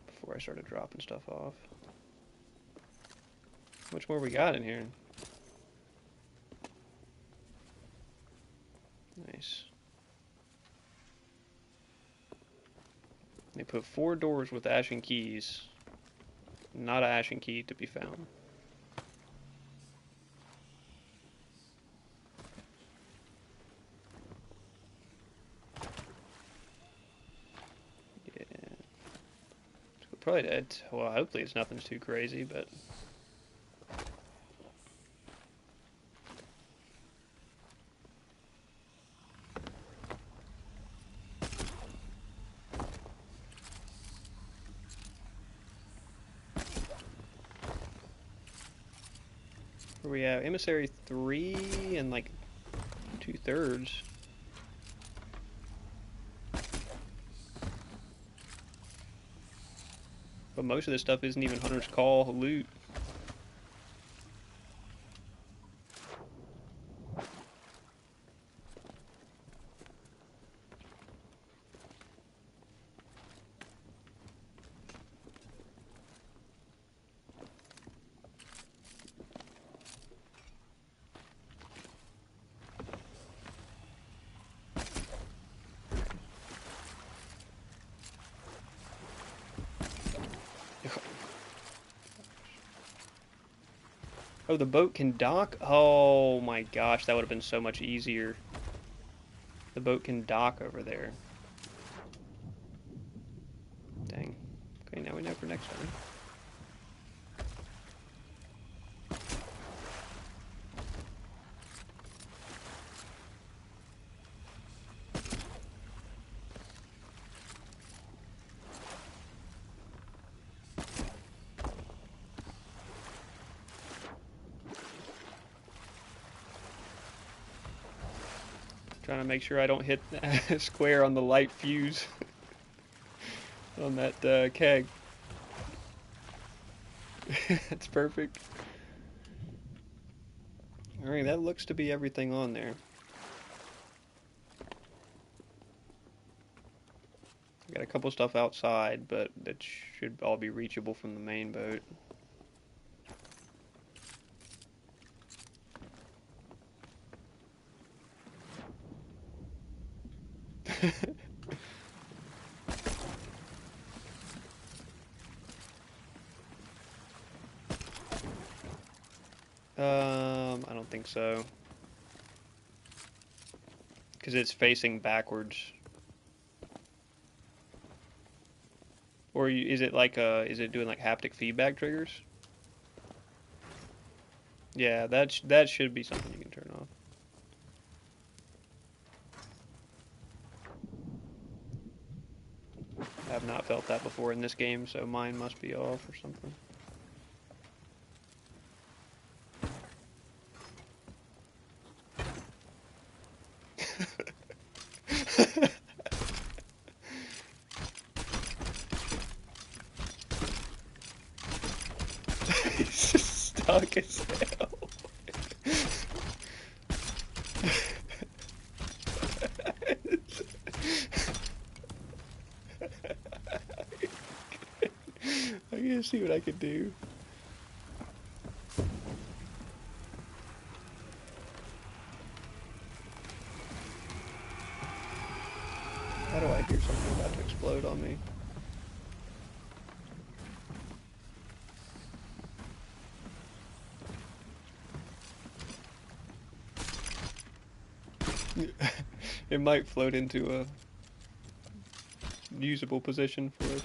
before I started dropping stuff off. How much more we got in here? Nice. They put 4 doors with ashen keys. Not an ashen key to be found. Yeah. Probably dead. Well, hopefully it's nothing's too crazy, but... Where we have Emissary 3 and like 2/3. But most of this stuff isn't even Hunter's Call loot. Oh, the boat can dock? Oh my gosh, that would have been so much easier. The boat can dock over there. Dang. Okay, now we know for next time. Trying to make sure I don't hit square on the light fuse on that keg. That's perfect. Alright, that looks to be everything on there. I got a couple stuff outside, but that should all be reachable from the main boat. I don't think so. Because it's facing backwards. Or is it like is it doing like haptic feedback triggers? Yeah, that should be something you can turn off. I have not felt that before in this game, so mine must be off or something. He's just stuck as hell. I gotta see what I can do. hear something about to explode on me. It might float into a usable position for us.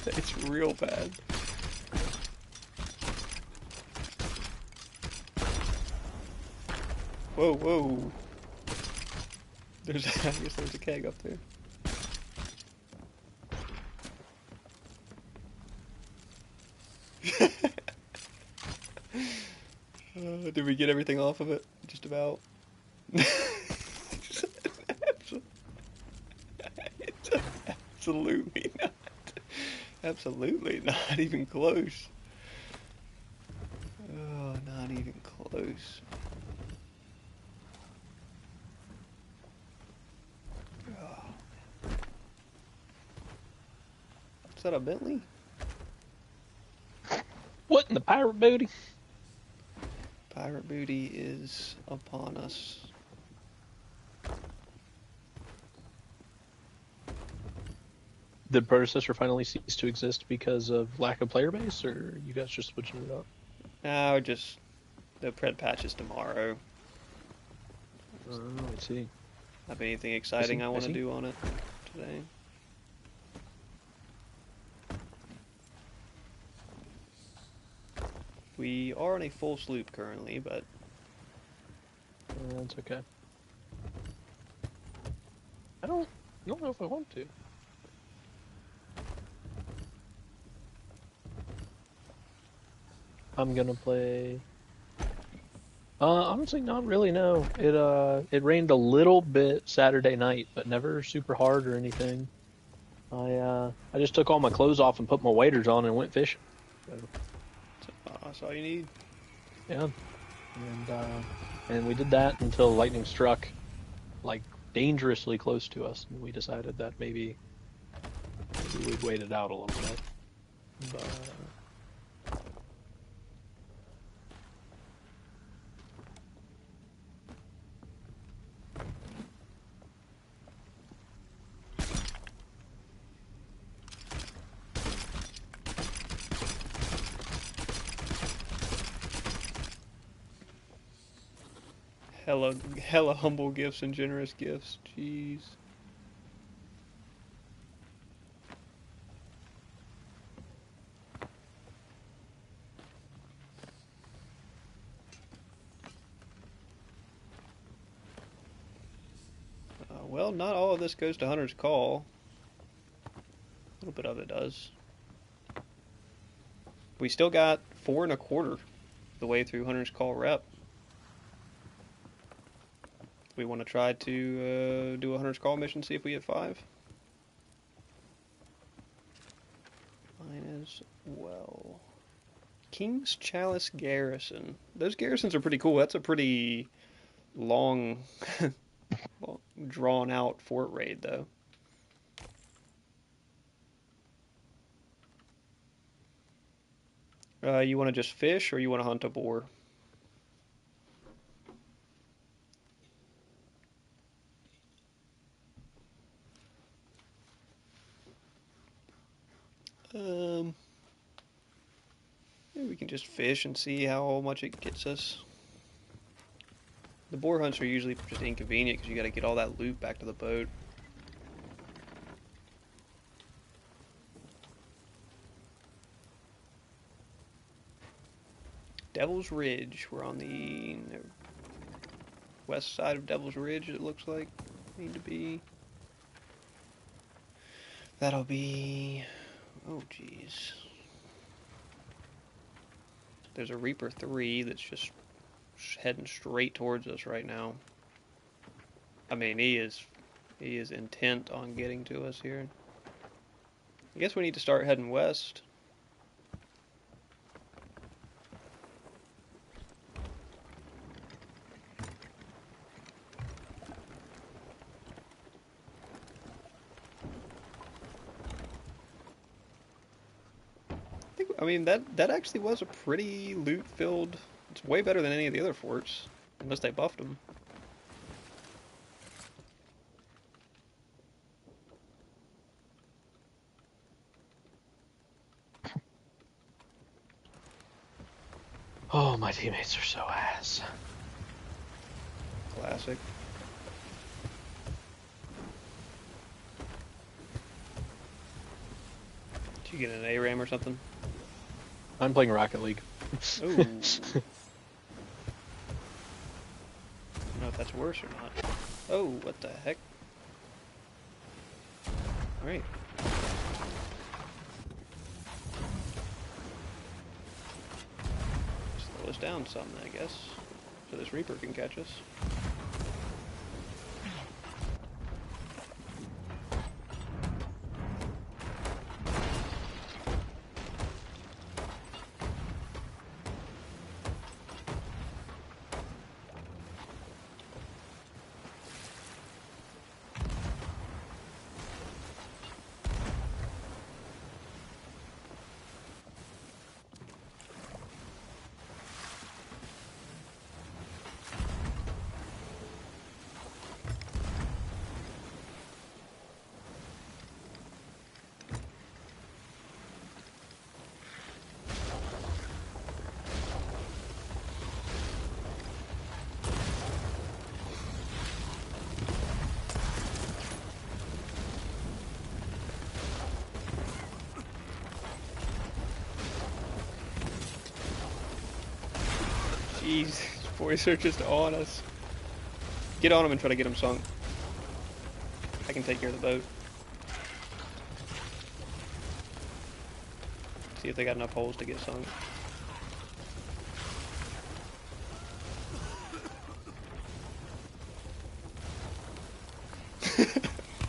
It's real bad. Whoa, whoa. I guess there's a keg up there. Did we get everything off of it? Just about. Absolutely not. Absolutely not even close. Oh, not even close. Oh. Is that a Bentley? What in the pirate booty? Pirate booty is upon us. Did Predecessor finally cease to exist because of lack of player base, or you guys just switching it up? No, just the pred patch is tomorrow. Oh, I see. Have anything exciting I want to do on it today? We are on a full sloop currently, but That's okay. I don't know if I want to. I'm gonna play. Honestly, not really. No, it rained a little bit Saturday night, but never super hard or anything. I just took all my clothes off and put my waders on and went fishing. So, that's all you need. yeah, and we did that until lightning struck, like dangerously close to us, and we decided that maybe we'd wait it out a little bit. But Hella humble gifts and generous gifts. Jeez. Well, not all of this goes to Hunter's Call. A little bit of it does. We still got 4 1/4 the way through Hunter's Call rep. We want to try to do a Hunter's Call mission, see if we get 5. Mine as well. King's Chalice Garrison. Those garrisons are pretty cool. That's a pretty long, drawn out fort raid, though. You want to just fish, or you want to hunt a boar? Maybe we can just fish and see how much it gets us. The boar hunts are usually just inconvenient because you got to get all that loot back to the boat. Devil's Ridge. We're on the west side of Devil's Ridge, it looks like. Need to be. That'll be. Oh, jeez. There's a Reaper 3 that's just heading straight towards us right now. I mean, he is intent on getting to us here. I guess we need to start heading west. I mean, that actually was a pretty loot-filled... It's way better than any of the other forts. Unless they buffed them. Oh, my teammates are so ass. Classic. Did you get an ARAM or something? I'm playing Rocket League. Ooh. I don't know if that's worse or not. Oh, what the heck? Alright. Slow us down some, I guess. So this Reaper can catch us. Jeez, these boys are just on us. Get on them and try to get them sunk. I can take care of the boat. See if they got enough holes to get sunk.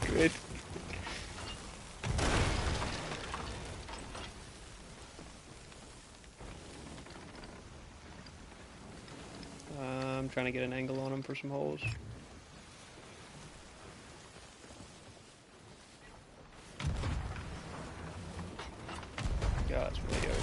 Good. I'm trying to get an angle on them for some holes. God, it's way over.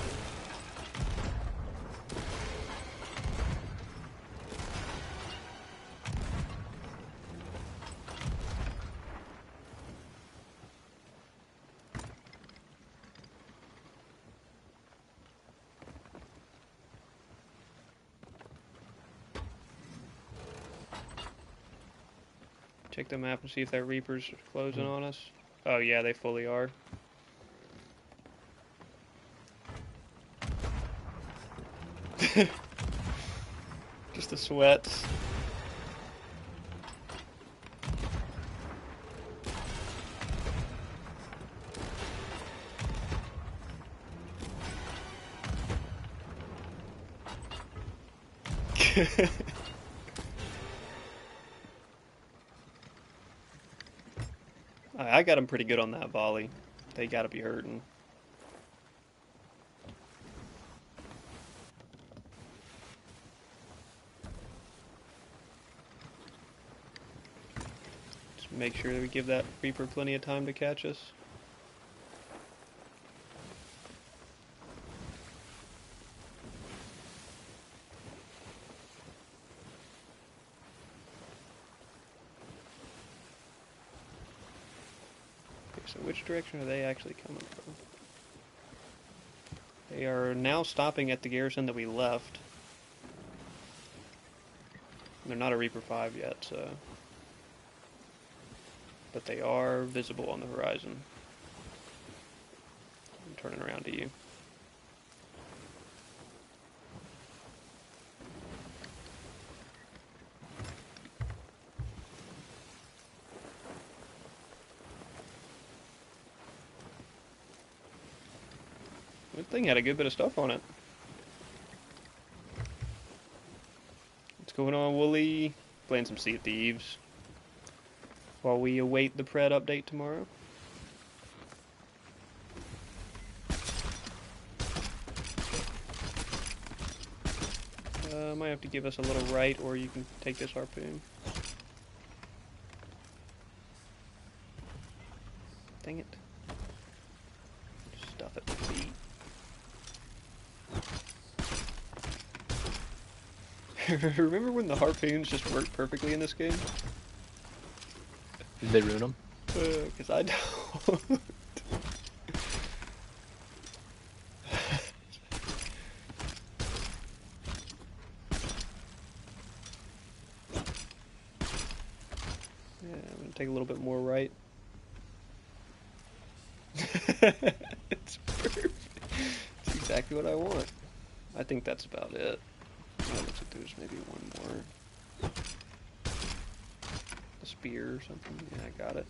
Check the map and see if that Reaper's closing on us. Oh yeah, they fully are. Just the sweats. I got them pretty good on that volley. They gotta be hurting. Just make sure that we give that Reaper plenty of time to catch us. So which direction are they actually coming from? They are now stopping at the garrison that we left. They're not a Reaper 5 yet, so... But they are visible on the horizon. I'm turning around to you. Good thing had a good bit of stuff on it. What's going on, Wooly? Playing some Sea of Thieves while we await the Pred update tomorrow. Might have to give us a little right, or you can take this harpoon. Dang it. Stuff it with feet. Remember when the harpoons just worked perfectly in this game? Did they ruin them? Because I don't. Yeah, I'm gonna take a little bit more right. It's perfect. It's exactly what I want. I think that's about it. It looks like there's maybe one more. A spear or something. Yeah, I got it.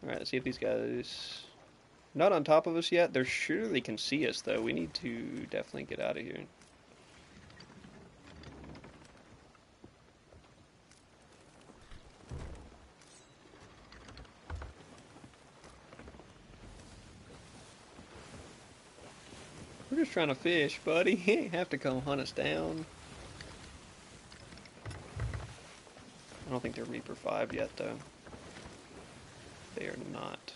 Alright, let's see if these guys... Not on top of us yet. They're surely can see us, though. We need to definitely get out of here. We're just trying to fish, buddy. You ain't have to come hunt us down. I don't think they're Reaper 5 yet, though. They are not.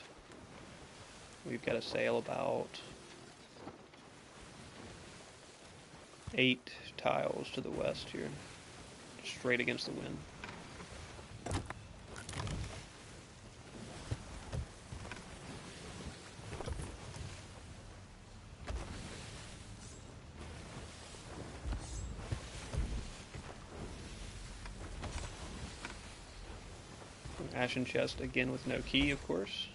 We've got to sail about 8 tiles to the west here. Straight against the wind. Ashen chest again with no key, of course.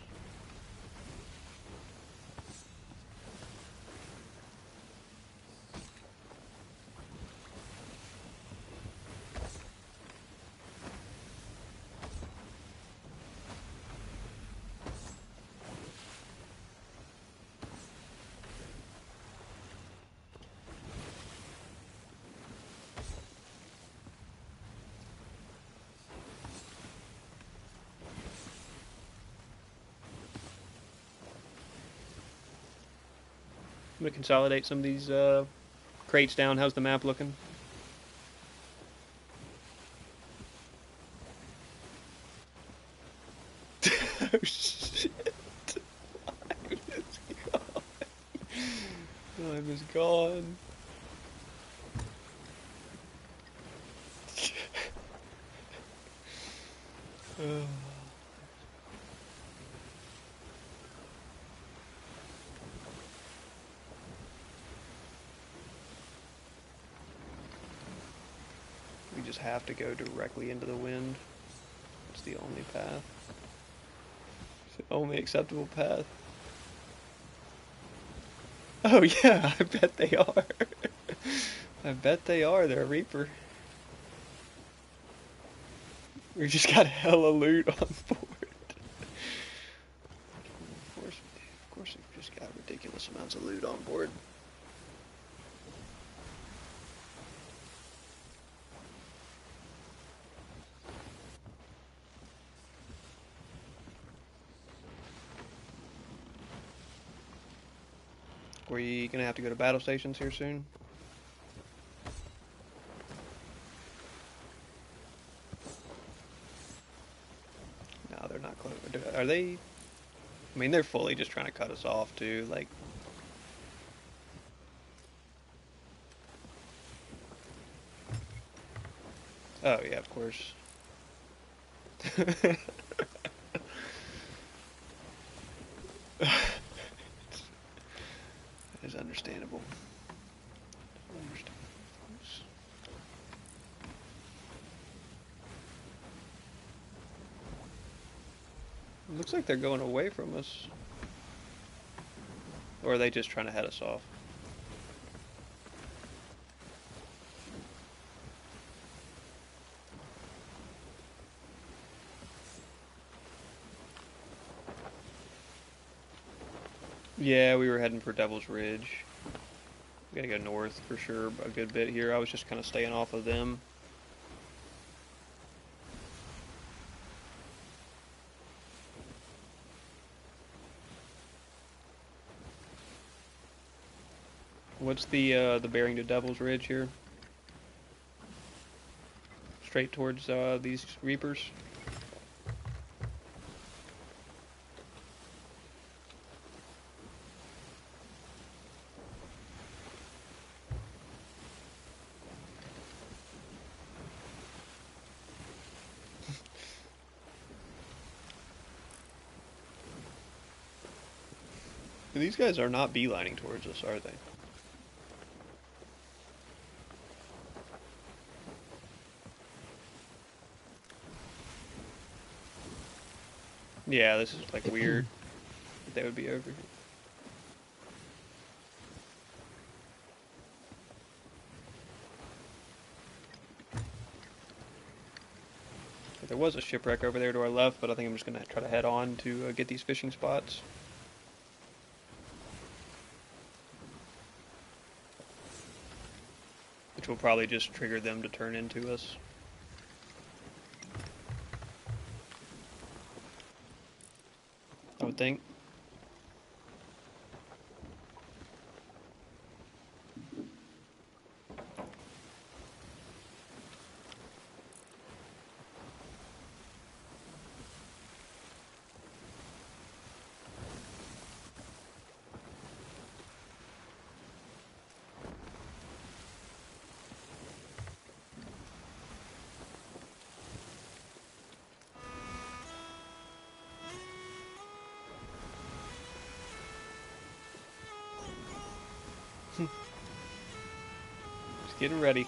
I'm gonna consolidate some of these crates down. How's the map looking? Oh shit! Time is gone. Oh. We just have to go directly into the wind. It's the only path. It's the only acceptable path. Oh yeah, I bet they are. I bet they are. They're a Reaper. We just got hella loot on board. Of course, we've just got ridiculous amounts of loot on board. We gonna have to go to battle stations here soon. No, they're not close. Are they? I mean, they're fully just trying to cut us off too. Like, oh yeah, of course. That is understandable. It looks like they're going away from us. Or are they just trying to head us off? Yeah, we were heading for Devil's Ridge. We gotta go north for sure a good bit here. I was just kind of staying off of them. What's the bearing to Devil's Ridge here? Straight towards these Reapers. These guys are not beelining towards us, are they? Yeah, this is like weird. They would be over here. There was a shipwreck over there to our left, but I think I'm just going to try to head on to get these fishing spots. Which will probably just trigger them to turn into us. I would think. Just getting ready.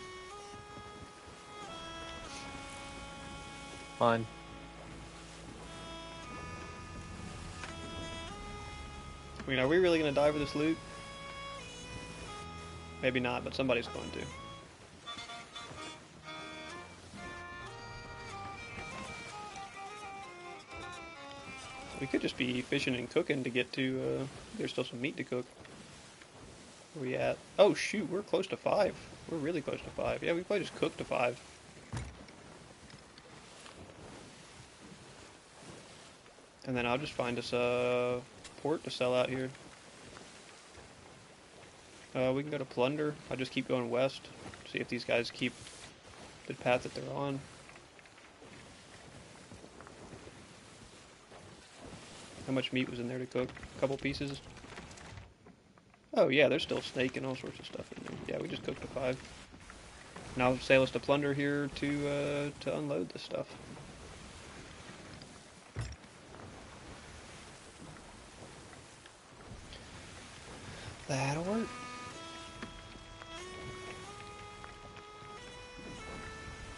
Fine. I mean, are we really going to die for this loot? Maybe not, but somebody's going to. We could just be fishing and cooking to get to, there's still some meat to cook. Where we at? Oh shoot, we're close to 5. We're really close to 5. Yeah, we probably just cooked to 5. And then I'll just find us a port to sell out here. We can go to Plunder. I'll just keep going west. See if these guys keep the path that they're on. How much meat was in there to cook? A couple pieces? Oh yeah, there's still snake and all sorts of stuff in there. Yeah, we just cooked to 5. Now sail us to Plunder here to unload this stuff. That'll work.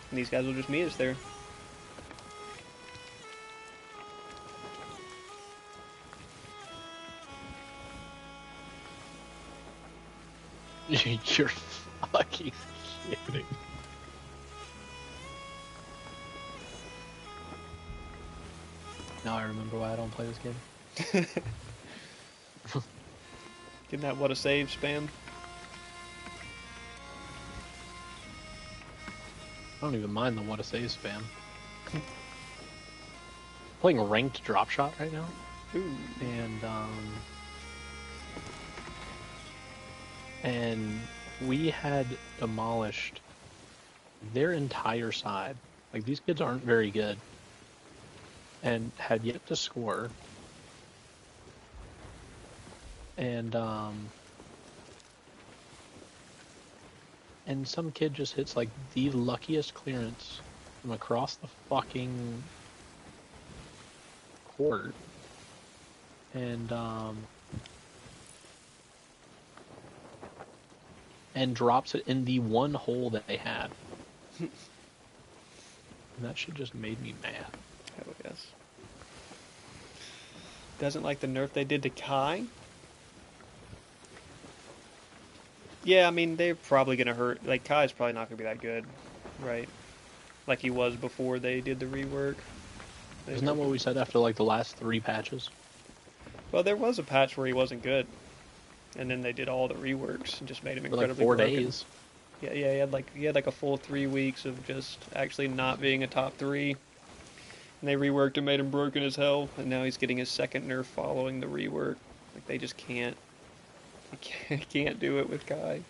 And these guys will just meet us there. You're fucking kidding. Now I remember why I don't play this game. Getting that what a save spam. I don't even mind the what a save spam. Playing ranked drop shot right now. Ooh. And we had demolished their entire side. Like, these kids aren't very good. And had yet to score. And some kid just hits like the luckiest clearance from across the fucking court. And drops it in the one hole that they had. And that shit just made me mad. Oh yes. Doesn't like the nerf they did to Kai. Yeah, I mean, they're probably going to hurt. Like, Kai's probably not going to be that good, right? Like he was before they did the rework. Isn't that what we said after, like, the last 3 patches? Well, there was a patch where he wasn't good. And then they did all the reworks and just made him incredibly for like 4 broken. days. Yeah, he had like a full 3 weeks of just actually not being a top 3. And they reworked and made him broken as hell. And now he's getting his second nerf following the rework. Like, they just can't. They can't do it with Kai.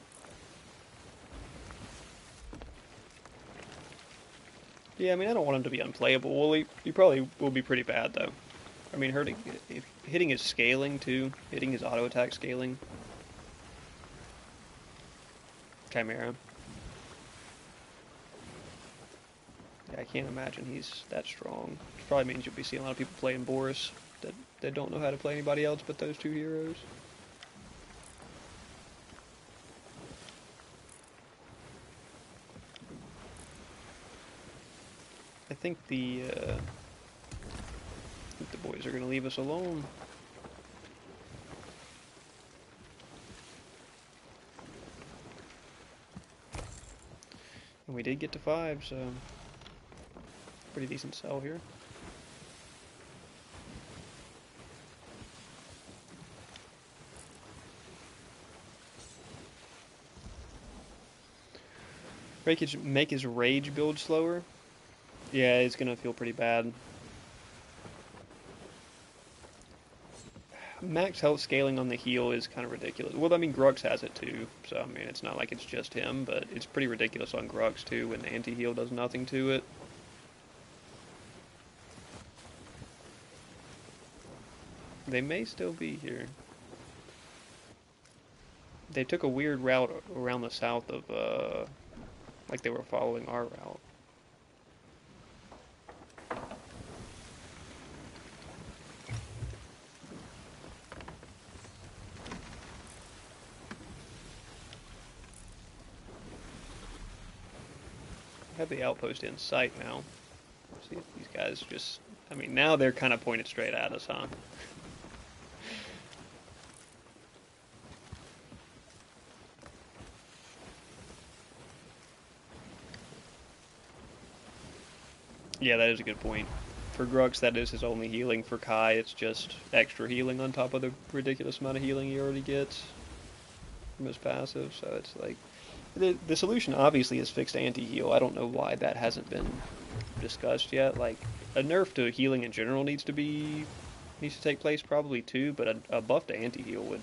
Yeah, I mean, I don't want him to be unplayable. Well, he probably will be pretty bad, though. I mean, hitting his scaling, too. Hitting his auto attack scaling. Chimera. Yeah, I can't imagine he's that strong. Which probably means you'll be seeing a lot of people playing Boris that don't know how to play anybody else but those 2 heroes. I think the boys are gonna leave us alone. And we did get to 5, so pretty decent sell here. Make his rage build slower. Yeah, it's gonna feel pretty bad. Max health scaling on the heal is kind of ridiculous. Well, I mean, Grux has it too, so I mean, it's not like it's just him, but it's pretty ridiculous on Grux too when the anti-heal does nothing to it. They may still be here. They took a weird route around the south of, like they were following our route. Have the outpost in sight now. See if these guys just... I mean, now they're kind of pointed straight at us, huh? Yeah, that is a good point. For Grux, that is his only healing. For Kai, it's just extra healing on top of the ridiculous amount of healing he already gets from his passive, so it's like... The solution obviously is fixed anti-heal. I don't know why that hasn't been discussed yet. Like, a nerf to healing in general needs to take place probably too, but a buff to anti-heal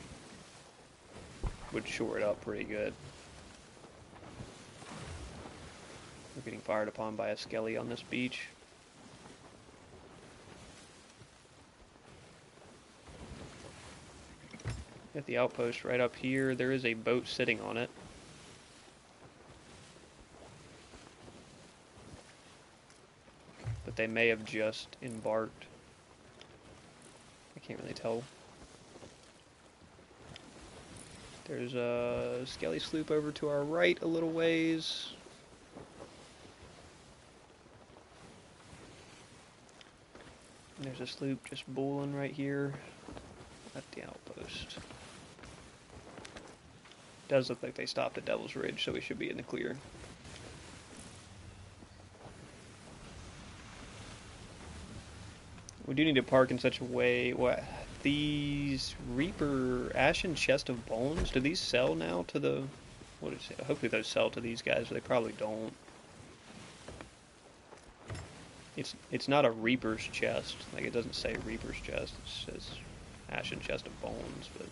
would shore it up pretty good. We're getting fired upon by a Skelly on this beach. At the outpost right up here, there is a boat sitting on it. But they may have just embarked. I can't really tell. There's a Skelly sloop over to our right a little ways. And there's a sloop just bulling right here at the outpost. Does look like they stopped at Devil's Ridge, so we should be in the clear. We do need to park in such a way. What these Reaper Ashen Chest of Bones? Do these sell now to the? What is it? Hopefully those sell to these guys, but they probably don't. It's not a Reaper's chest. Like, it doesn't say Reaper's chest. It says Ashen Chest of Bones, but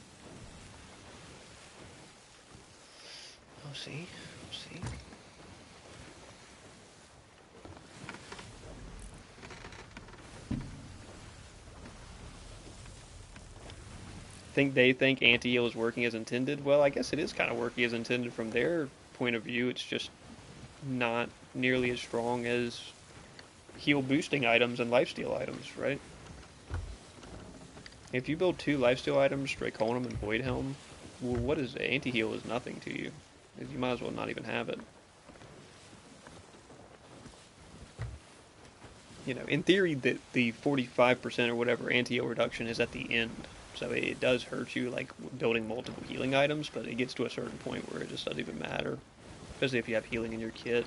we'll see. We'll see. They think anti-heal is working as intended. Well, I guess it is kind of working as intended from their point of view. It's just not nearly as strong as heal boosting items and lifesteal items, right? If you build 2 lifesteal items, Draconum and Voidhelm, well, what is anti-heal is nothing to you. You might as well not even have it. You know, in theory, the 45% or whatever anti-heal reduction is at the end. So it does hurt you, like, building multiple healing items, but it gets to a certain point where it just doesn't even matter. Especially if you have healing in your kit.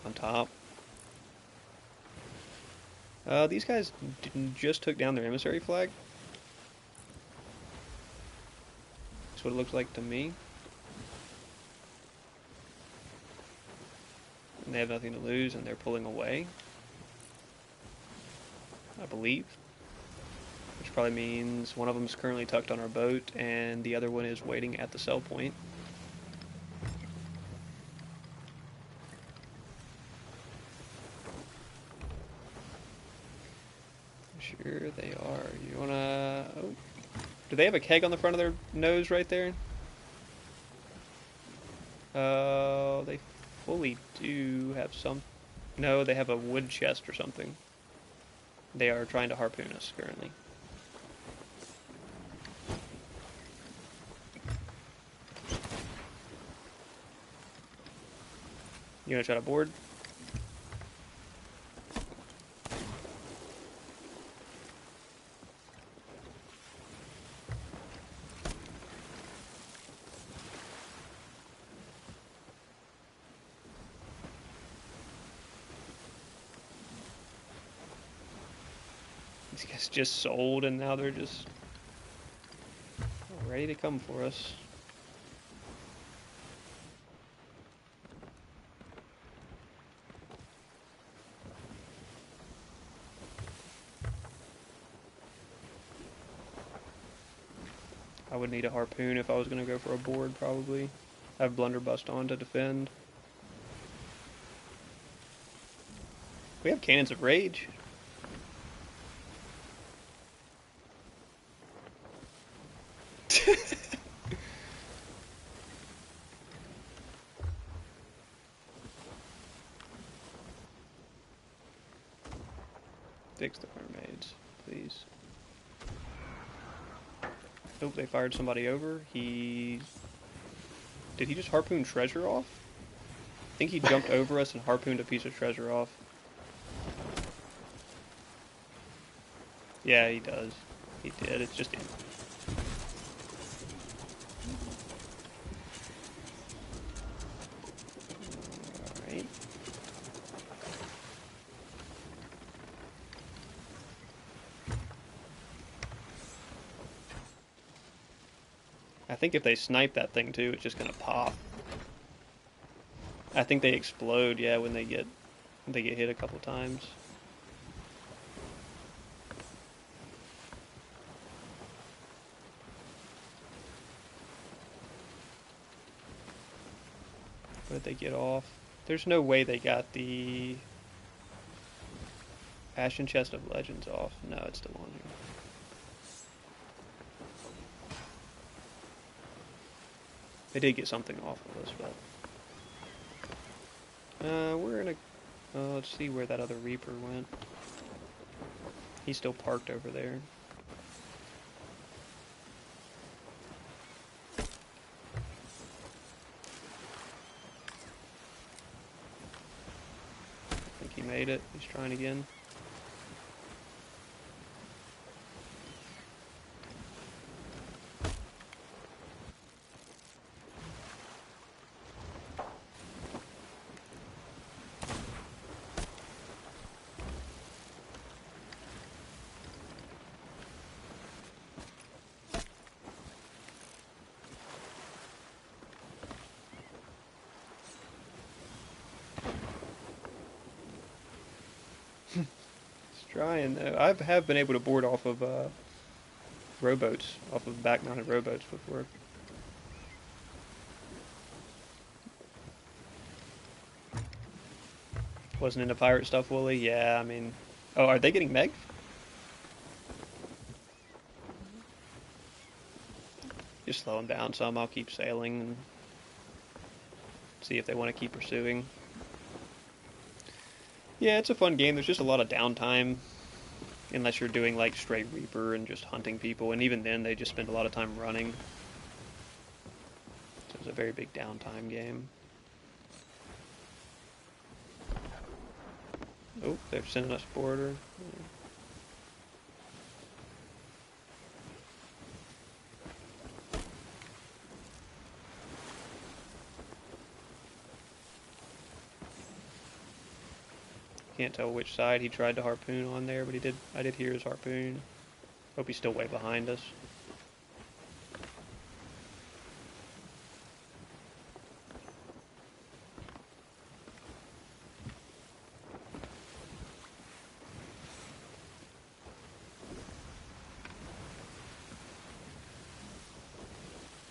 On top. These guys just took down their emissary flag. That's what it looks like to me. And they have nothing to lose, and they're pulling away. I believe. Which probably means one of them is currently tucked on our boat, and the other one is waiting at the sell point. Sure they are. You wanna... Oh. Do they have a keg on the front of their nose right there? They fully do have some... No, they have a wood chest or something. They are trying to harpoon us currently. You gonna try to board? These guys just sold and now they're just ready to come for us. I would need a harpoon if I was going to go for a board, probably. I have blunderbuss on to defend. We have cannons of rage. Fix the mermaids, please. Nope, they fired somebody over. Did he just harpoon treasure off? I think he jumped over us and harpooned a piece of treasure off. Yeah, he does. He did. It's just... Alright. I think if they snipe that thing too, it's just gonna pop. I think they explode, yeah, when they get hit a couple times. What did they get off? There's no way they got the Ashen Chest of Legends off. No, it's still on here. They did get something off of us, but... we're in a... let's see where that other Reaper went. He's still parked over there. I think he made it. He's trying again. Trying though. I have been able to board off of rowboats, off of back-mounted rowboats before. Wasn't into pirate stuff, Wooly? Yeah, I mean... Oh, are they getting Meg? Just slow them down some, I'll keep sailing and see if they want to keep pursuing. Yeah, it's a fun game. There's just a lot of downtime. Unless you're doing like straight Reaper and just hunting people. And even then, they just spend a lot of time running. So it's a very big downtime game. Oh, they're sending us border. Yeah. Can't tell which side he tried to harpoon on there, but I did hear his harpoon. Hope he's still way behind us.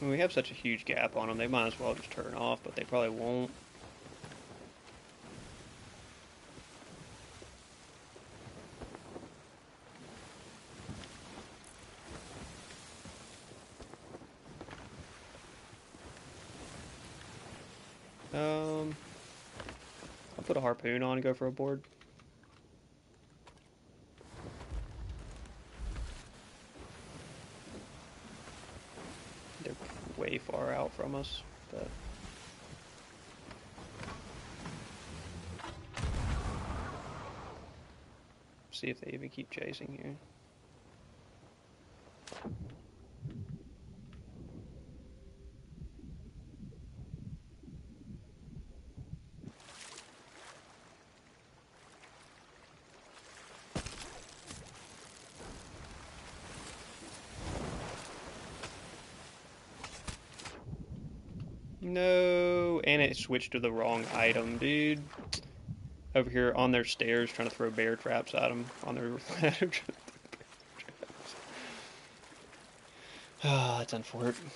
I mean, we have such a huge gap on them, they might as well just turn off, but they probably won't. I'll put a harpoon on and go for a board. They're way far out from us, but... see if they even keep chasing here. No, and it switched to the wrong item, dude. Over here on their stairs, trying to throw bear traps at them on their ladder. Ah, that's unfortunate.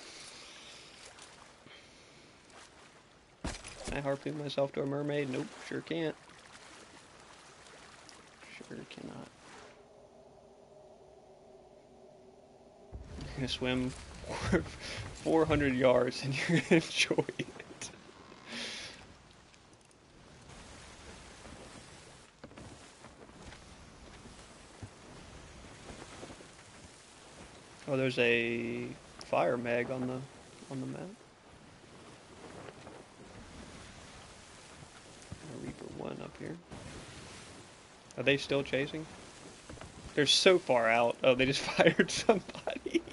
Can I harpoon myself to a mermaid? Nope, sure can't. Sure cannot. You're gonna swim 400 yards and you're gonna enjoy it. Oh, there's a fire mag on the map. A Reaper 1 up here. Are they still chasing? They're so far out. Oh, they just fired somebody.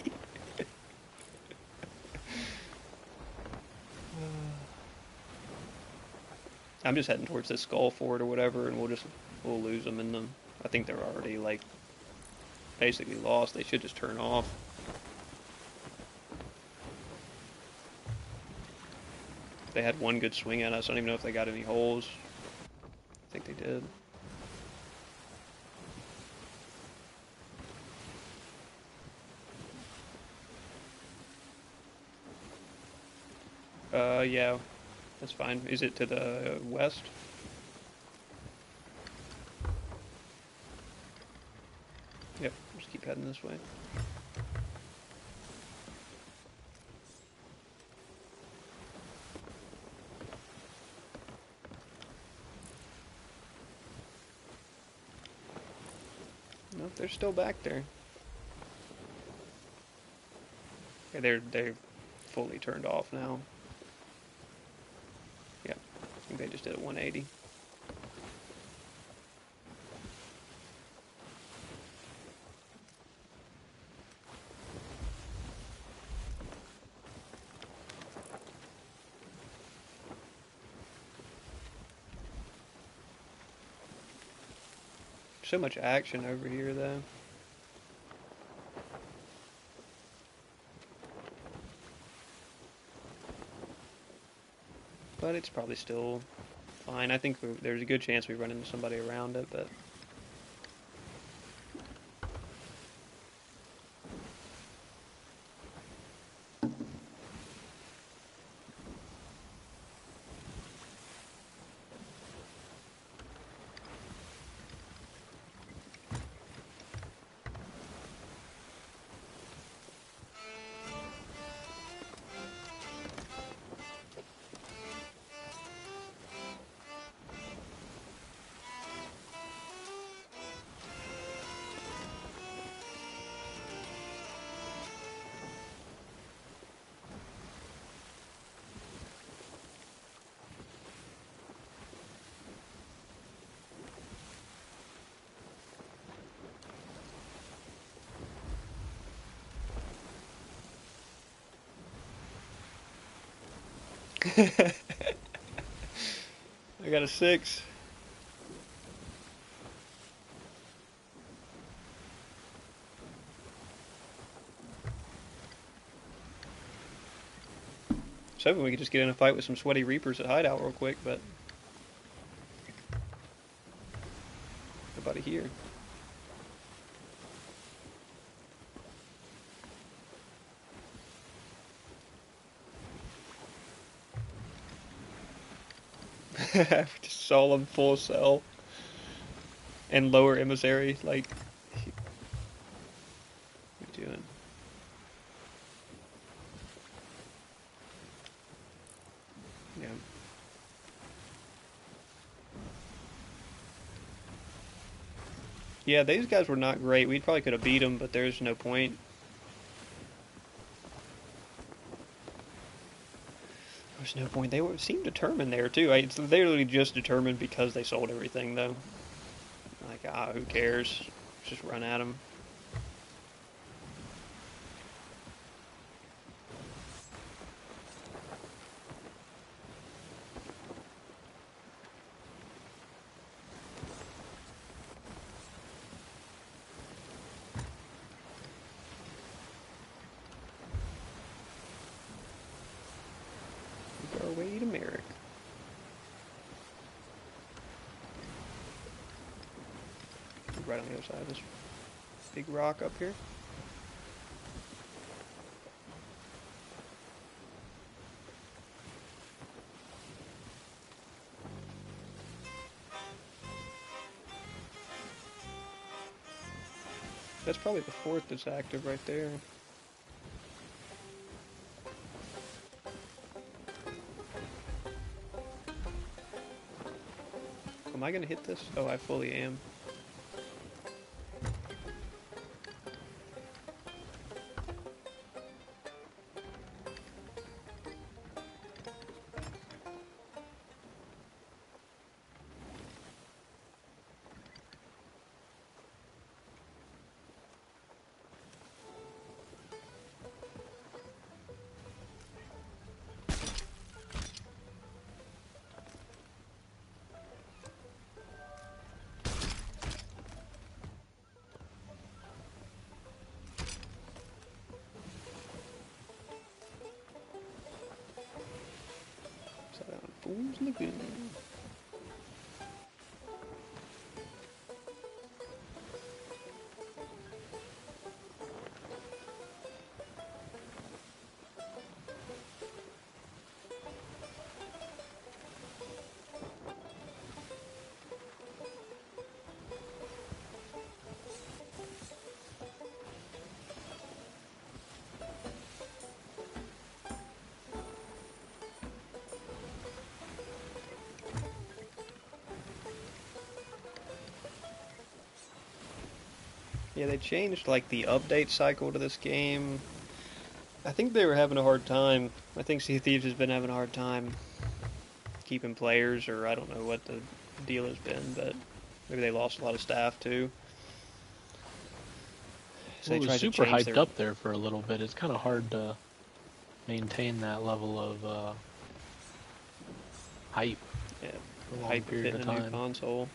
I'm just heading towards this skull fort or whatever, and we'll lose them in them. I think they're already like basically lost. They should just turn off. They had one good swing at us. I don't even know if they got any holes. I think they did. Yeah, that's fine. Is it to the west? Yep, just keep heading this way. Nope, they're still back there. Yeah, they're fully turned off now. Yeah, I think they just did a 180. So much action over here, though. But it's probably still fine. I think there's a good chance we run into somebody around it, but... I got a 6. I was hoping we could just get in a fight with some sweaty Reapers at Hideout real quick, but... nobody here. Just saw them full cell. And lower emissary, like... what are you doing? Yeah. Yeah, these guys were not great. We probably could have beat them, but there's no point. There's no point. Seemed determined there, too. It's literally just determined because they sold everything, though. Like, who cares? Just run at them. Make our way to Merrick. Right on the other side of this big rock up here. That's probably the fourth that's active right there. Am I gonna hit this? Oh, I fully am. Fool's Lagoon. Yeah, they changed like the update cycle to this game. I think they were having a hard time. I think Sea of Thieves has been having a hard time keeping players, or I don't know what the deal has been, but maybe they lost a lot of staff too. So Well, it they was tried to super change hyped up there for a little bit. It's kind of hard to maintain that level of hype Yeah, for a long hype of period hitting of a new time. console.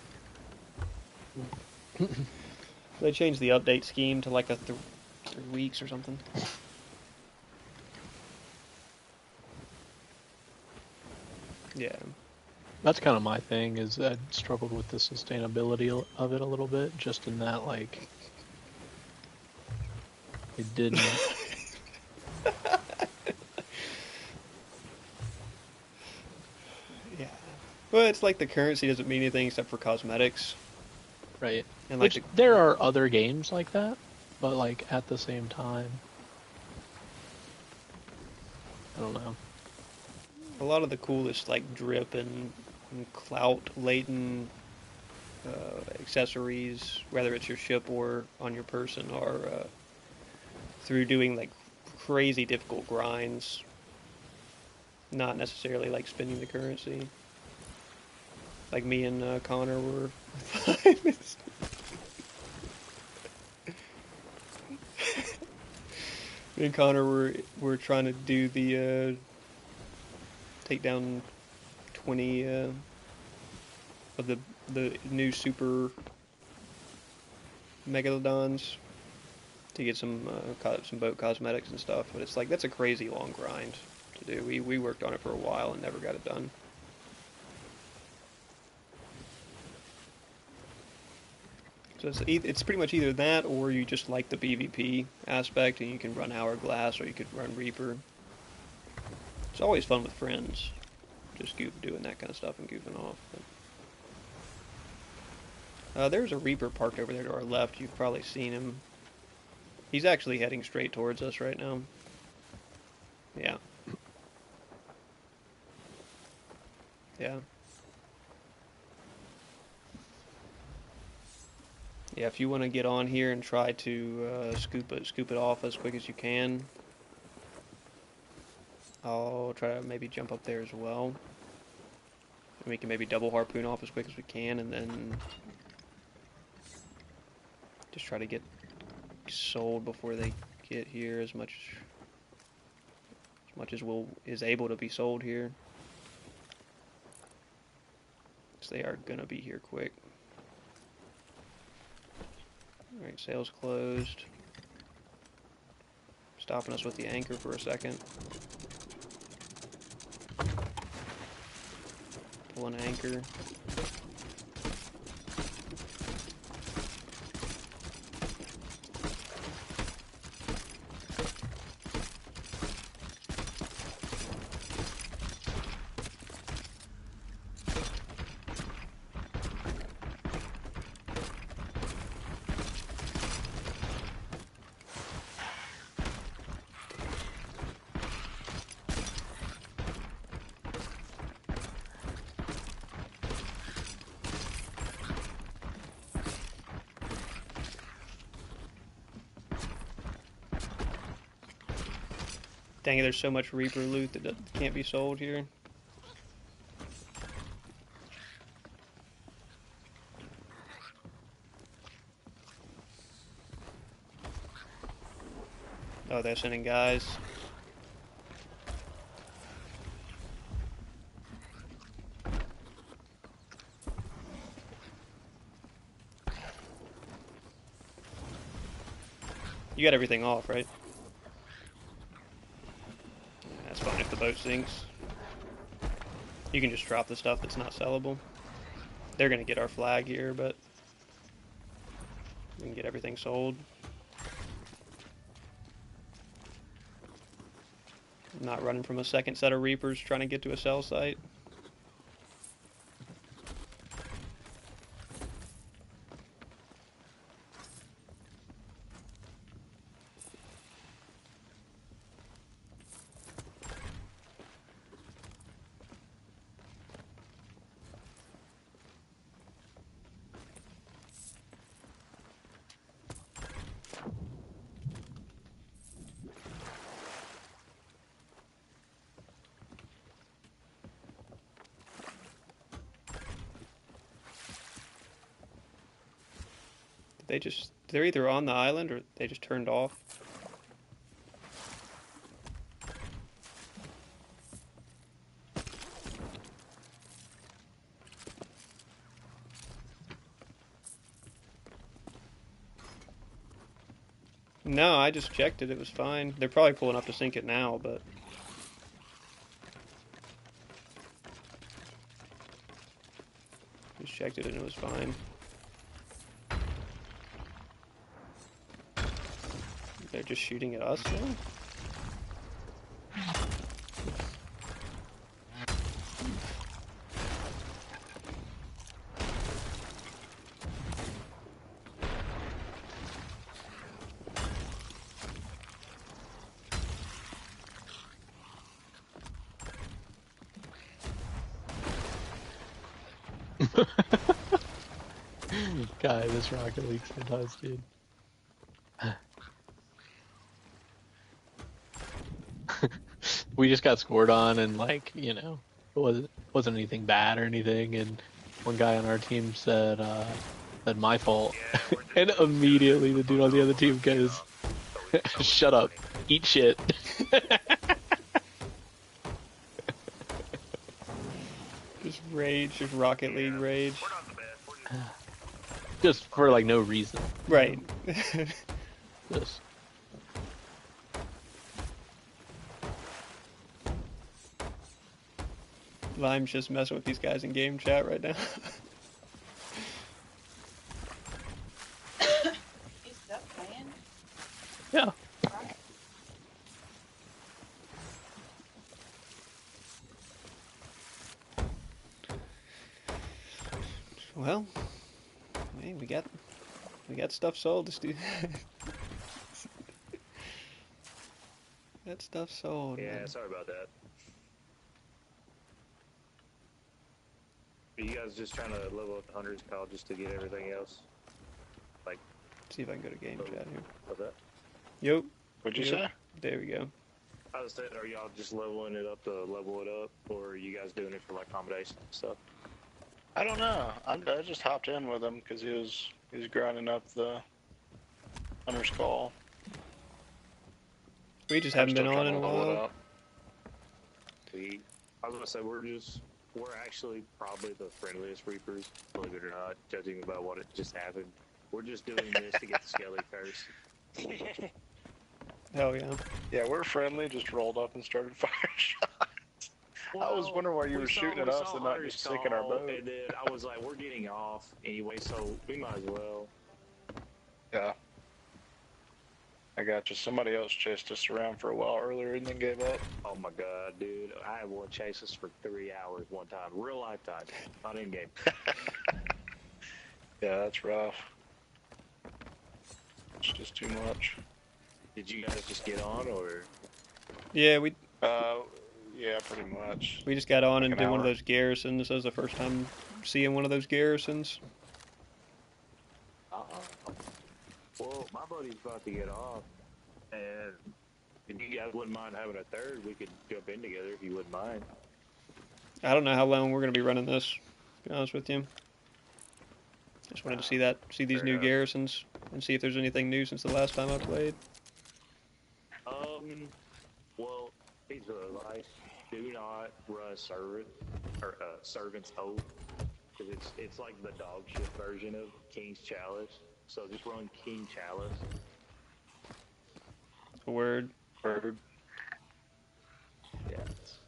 They changed the update scheme to like a 3 weeks or something. Yeah. That's kind of my thing, is I struggled with the sustainability of it a little bit, just in that, like, it didn't... Yeah. Well, it's like the currency doesn't mean anything except for cosmetics. Right. And like Which, there are other games like that, but, like, at the same time... I don't know. a lot of the coolest like drip and clout laden accessories, whether it's your ship or on your person, are through doing like crazy difficult grinds, not necessarily like spending the currency. Like me and Connor were. Me and Connor were trying to do the take down 20 of the new super megalodons to get some boat cosmetics and stuff. But it's like that's a crazy long grind to do. We worked on it for a while and never got it done. So it's pretty much either that or you just like the PvP aspect and you can run Hourglass or you could run Reaper. It's always fun with friends, just doing that kind of stuff and goofing off. But, there's a Reaper parked over there to our left. You've probably seen him. He's actually heading straight towards us right now. Yeah. Yeah. Yeah, if you want to get on here and try to scoop it off as quick as you can, I'll try to maybe jump up there as well. And we can maybe double harpoon off as quick as we can, and then Just try to get sold before they get here as much as is able to be sold here. Because they are gonna be here quick. Alright, sales closed. Stopping us with the anchor for a second. Pull an anchor. Dang it, there's so much Reaper loot that can't be sold here. Oh, they're sending guys. You got everything off, right? That's fine if the boat sinks. You can just drop the stuff that's not sellable. They're gonna get our flag here, but we can get everything sold. I'm not running from a second set of Reapers trying to get to a sell site. They're either on the island or they just turned off. No, I just checked it. It was fine. They're probably pulling up to sink it now, but... Just checked it and it was fine. They're just shooting at us now? God, this Rocket League sometimes, dude. We just got scored on, and like, you know, it wasn't anything bad or anything. And one guy on our team said my fault, and immediately the dude on the other team goes, "Shut up, eat shit." Just rage, just Rocket League rage. Just for like no reason. Right. Just. Lime's just messing with these guys in game chat right now. You still playing? Yeah. Well, hey, we got stuff sold. This dude. That stuff sold. Yeah, Man. sorry about that. Are you guys just trying to level up the hunters, Kyle, just to get everything else? Like, See if I can go to game chat here. what's that? Yo. What'd you Yep. say? There we go. I was saying, are y'all just leveling it up to level it up, or are you guys doing it for like accommodation and stuff? I don't know. I just hopped in with him because he was grinding up the Hunter's Call. We just I'm haven't been still on trying in a to level it while. up. I was gonna say we're actually probably the friendliest Reapers, believe it or not, judging by what it just happened. We're just doing this to get the Skelly first. Hell yeah. Yeah, we're friendly, just rolled up and started firing shots. I was wondering why you were shooting at us and not just sinking our boat. And then I was like, we're getting off anyway, so we might as well. Yeah. I got you. Somebody else chased us around for a while earlier and then gave up. Oh my god, dude. I had one chase us for 3 hours one time. Real life time. Not in game. Yeah, that's rough. It's just too much. Did you guys just get on, or? Yeah, Yeah, pretty much. we just got on Like and an did one of hour. those garrisons. That was the first time seeing one of those garrisons. Well, my buddy's about to get off, and if you guys wouldn't mind having a third, we could jump in together if you wouldn't mind. I don't know how long we're going to be running this, to be honest with you. Just wanted to see these Fair new enough. garrisons, and see if there's anything new since the last time I played. Well, piece of advice: do not run Servant's Oath, because it's like the dog shit version of King's Chalice. So just run King Chalice. A word. Bird. Yes.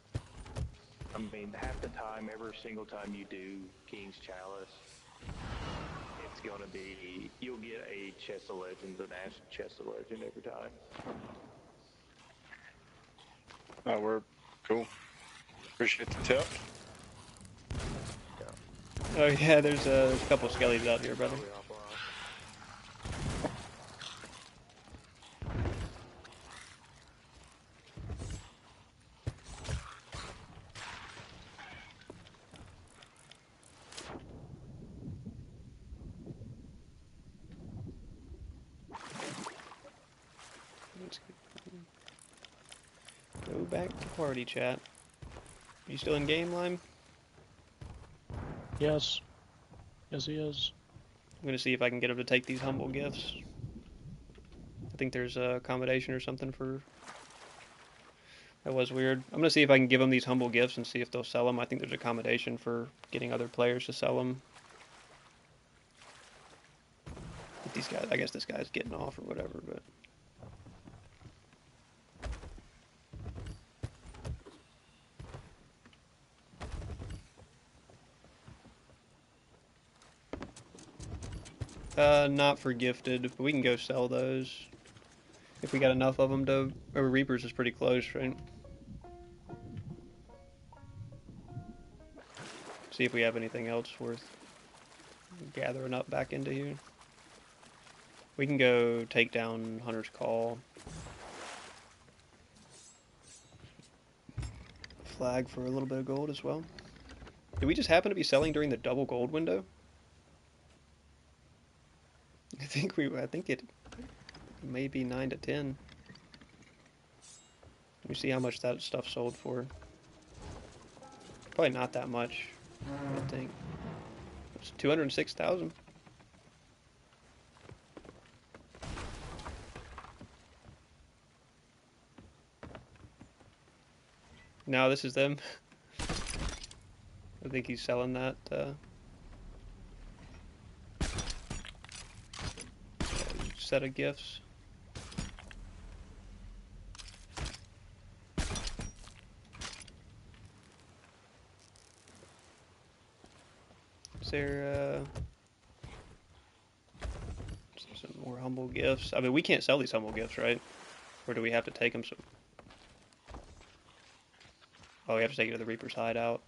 I mean, half the time, every single time you do King's Chalice, it's gonna be, you'll get a Chest of Legends, an Ash Chest of Legend every time. Oh, we're cool. Appreciate the tip. Oh yeah, there's a couple of skellies out here, brother. Probably hop off. Let's go back to party chat. You still in game, Lime? Yes. Yes, he is. I'm gonna see if I can get him to take these humble gifts. I think there's a accommodation or something for. That was weird. I'm gonna see if I can give them these humble gifts and see if they'll sell them. I think there's accommodation for getting other players to sell them. But these guys, I guess this guy's getting off or whatever, but. Not for gifted, but we can go sell those. If we got enough of them to... Or Reapers is pretty close, right? See if we have anything else worth gathering up back into here. We can go take down Hunter's Call. Flag for a little bit of gold as well. Did we just happen to be selling during the double gold window? I think it may be 9 to 10. Let me see how much that stuff sold for. Probably not that much, I think. It's 206,000. No, this is them. I think he's selling that. Set of gifts. Is there some more humble gifts? I mean, we can't sell these humble gifts, right? Or do we have to take them? Oh, we have to take it to the Reaper's hideout.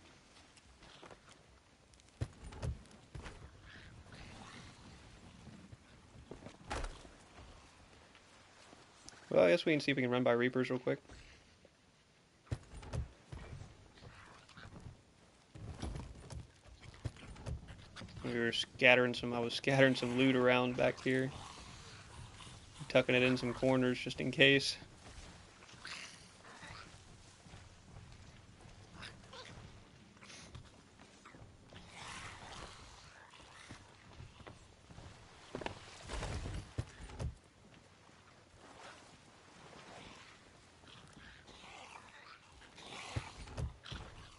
Well, I guess we can see if we can run by Reapers real quick. I was scattering some loot around back here. Tucking it in some corners just in case.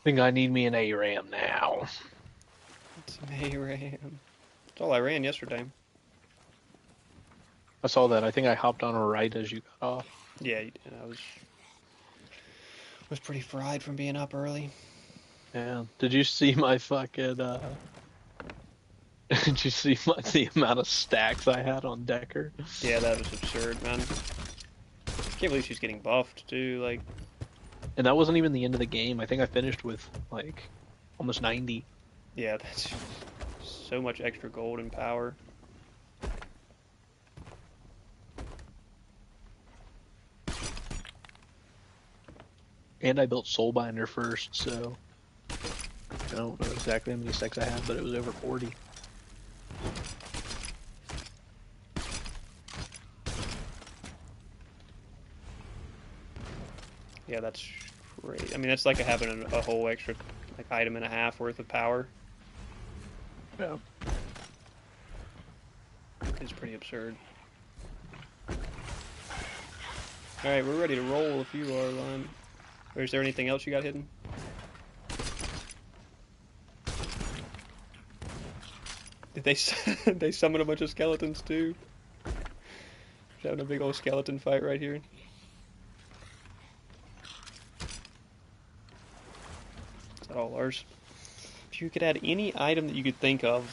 think I need me an ARAM now. It's Mayram. That's all I ran yesterday. I saw that. I think I hopped on right as you got off. Yeah, I was pretty fried from being up early. Yeah. Did you see my fucking, did you see the amount of stacks I had on Decker? Yeah, that was absurd, man. Can't believe she's getting buffed, too, like... And that wasn't even the end of the game. I think I finished with, like, almost 90. Yeah, that's so much extra gold and power. And I built Soulbinder first, so... I don't know exactly how many stacks I had, but it was over 40. Yeah, that's great. I mean, that's like having a whole extra like item and a half worth of power. Yeah. It's pretty absurd. Alright, we're ready to roll if you are, Lime. Or is there anything else you got hidden? Did they they summon a bunch of skeletons too? Just having a big old skeleton fight right here. Is that all ours? If you could add any item that you could think of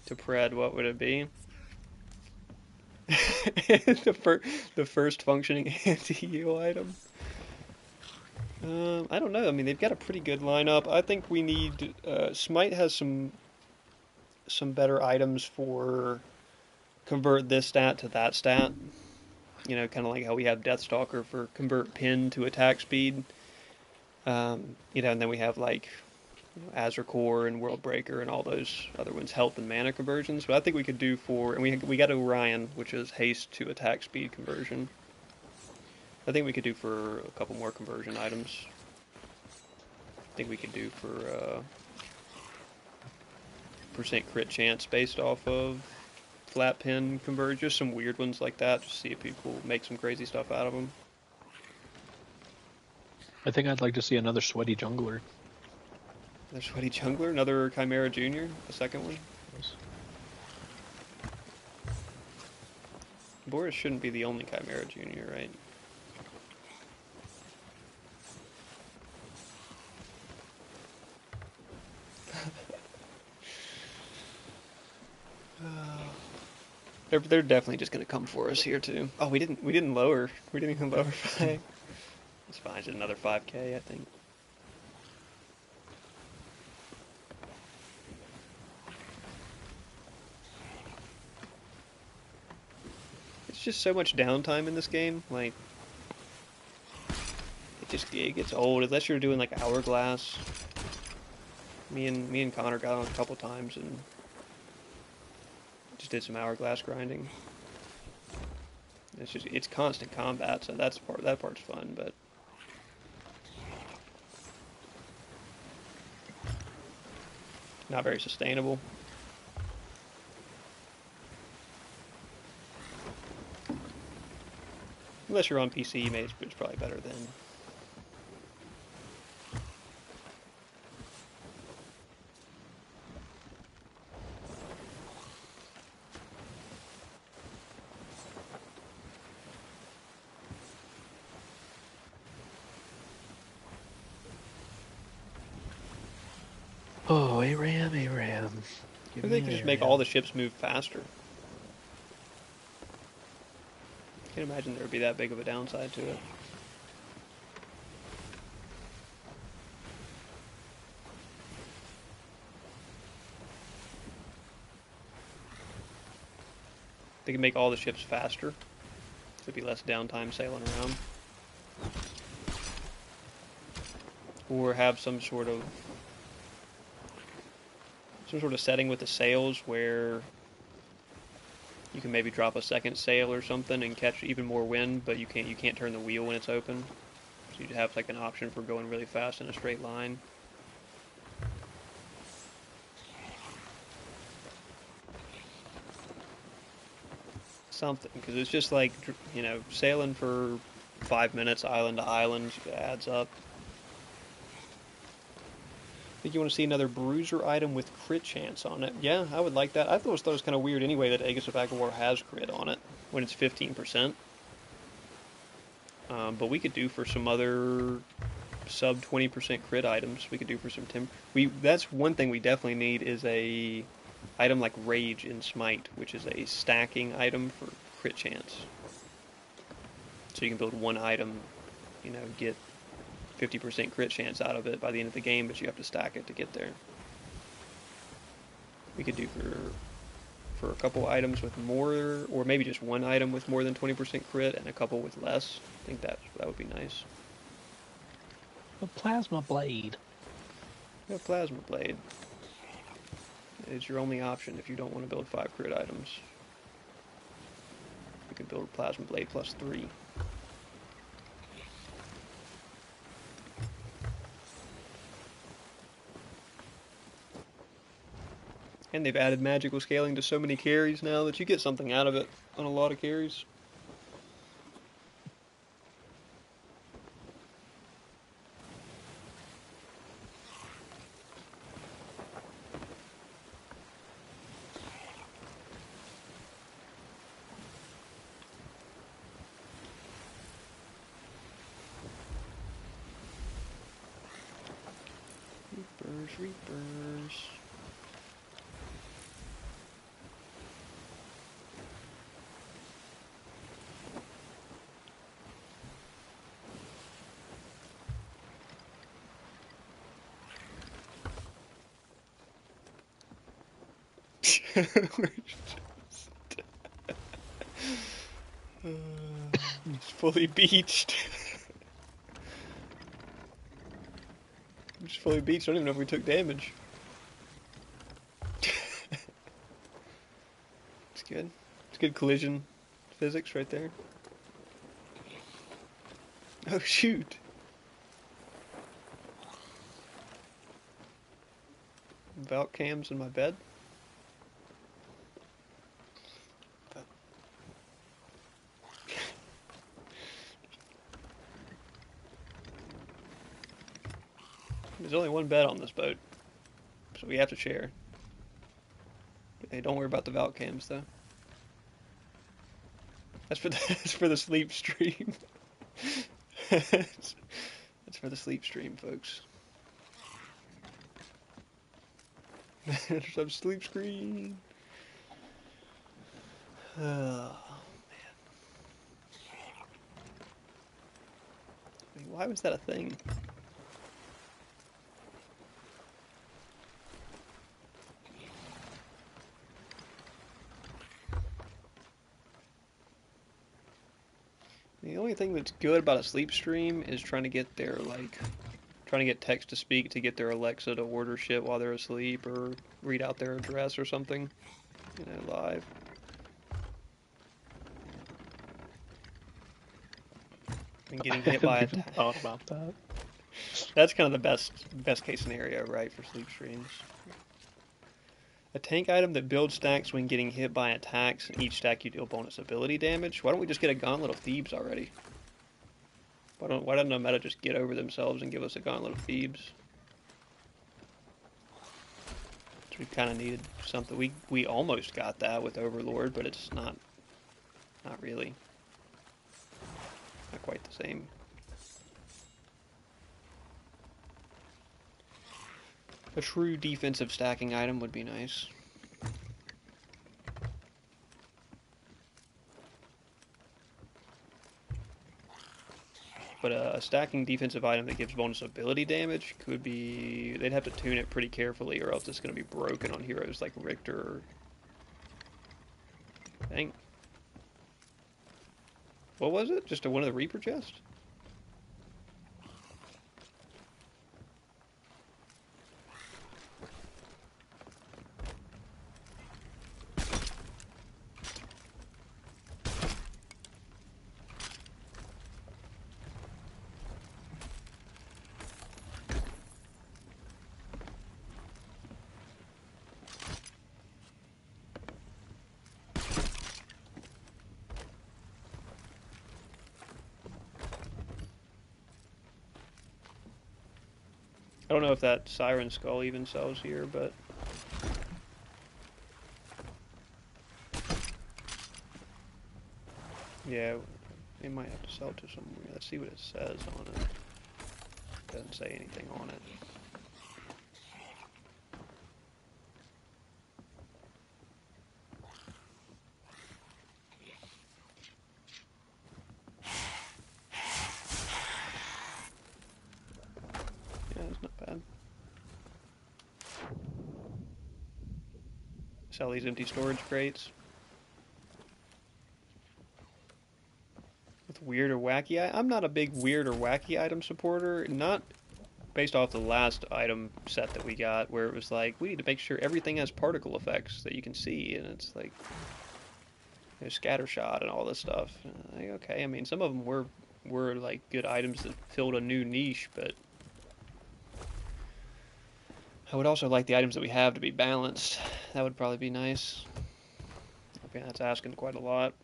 to Pred, what would it be? the first functioning anti-heal item. I don't know. I mean, they've got a pretty good lineup. I think we need. Smite has some better items for convert this stat to that stat. You know, kind of like how we have Deathstalker for convert pin to attack speed. You know, and then we have like Azure Core and World Breaker and all those other ones, health and mana conversions. But I think we could do and we got Orion, which is haste to attack speed conversion. I think we could do for a couple more conversion items. I think we could do for percent crit chance based off of flat pin converge, just some weird ones like that, just see if people make some crazy stuff out of them. I think I'd like to see another sweaty jungler. Another sweaty jungler, another Chimera Junior, the second one. Boris shouldn't be the only Chimera Junior, right? They're definitely just gonna come for us here too. Oh, we didn't lower. We didn't even lower 5. It's fine. It's another 5K, I think. It's just so much downtime in this game. Like, it gets old unless you're doing like Hourglass. Me and Connor got on a couple times and just did some Hourglass grinding. It's constant combat, so that part's fun, but not very sustainable. Unless you're on PC, maybe it's probably better then. Oh, ARAM. Maybe they could just make all the ships move faster. I can't imagine there would be that big of a downside to it. They could make all the ships faster. There'd be less downtime sailing around. Or have some sort of setting with the sails where you can maybe drop a second sail or something and catch even more wind, but you can't turn the wheel when it's open. So you'd have like an option for going really fast in a straight line. Something, because it's just like, you know, sailing for 5 minutes island to island adds up. think you want to see another bruiser item with crit chance on it. Yeah, I would like that. I thought it was kind of weird anyway that Aegis of Aggrawar has crit on it when it's 15%. But we could do for some other sub 20% crit items. We could do for some that's one thing we definitely need is a item like Rage in Smite, which is a stacking item for crit chance. So you can build one item, you know, get 50% crit chance out of it by the end of the game, but you have to stack it to get there. We could do for a couple items with more, or maybe just one item with more than 20% crit and a couple with less. I think that would be nice. A Plasma Blade. Yeah, Plasma Blade is your only option if you don't want to build 5 crit items. You can build Plasma Blade plus 3. And they've added magical scaling to so many carries now that you get something out of it on a lot of carries. Reapers. It's fully beached. I'm just fully beached. I don't even know if we took damage. It's good. It's good collision physics right there. Oh shoot. Valk cams in my bed. There's only one bed on this boat, so we have to share. Hey, don't worry about the Valk cams though. That's for the sleep stream. That's for the sleep stream, folks. There's some sleep screen. Oh man. I mean, why was that a thing? The only thing that's good about a sleep stream is trying to get text to speak to get their Alexa to order shit while they're asleep or read out their address or something, you know, live. And getting hit by a thought about that. That's kind of the best case scenario, right, for sleep streams. A tank item that builds stacks when getting hit by attacks, and each stack you deal bonus ability damage. Why don't we just get a Gauntlet of Thebes already? Why doesn't no meta just get over themselves and give us a Gauntlet of Thebes? So we kind of needed something. We almost got that with Overlord, but it's not really. Not quite the same. A true defensive stacking item would be nice. But a stacking defensive item that gives bonus ability damage could be... They'd have to tune it pretty carefully or else it's going to be broken on heroes like Richter. I think... What was it? Just one of the Reaper chests? don't know if that Siren Skull even sells here, but yeah, we might have to sell to somewhere. Let's see what it says on it. Doesn't say anything on it. Yeah, it's not bad. Sell these empty storage crates. With weird or wacky, I'm not a big weird or wacky item supporter. Not based off the last item set that we got, where it was like, we need to make sure everything has particle effects that you can see, and it's like, you know, scatter shot and all this stuff. Like, okay, I mean, some of them were like good items that filled a new niche, but I would also like the items that we have to be balanced. That would probably be nice. Okay, that's asking quite a lot.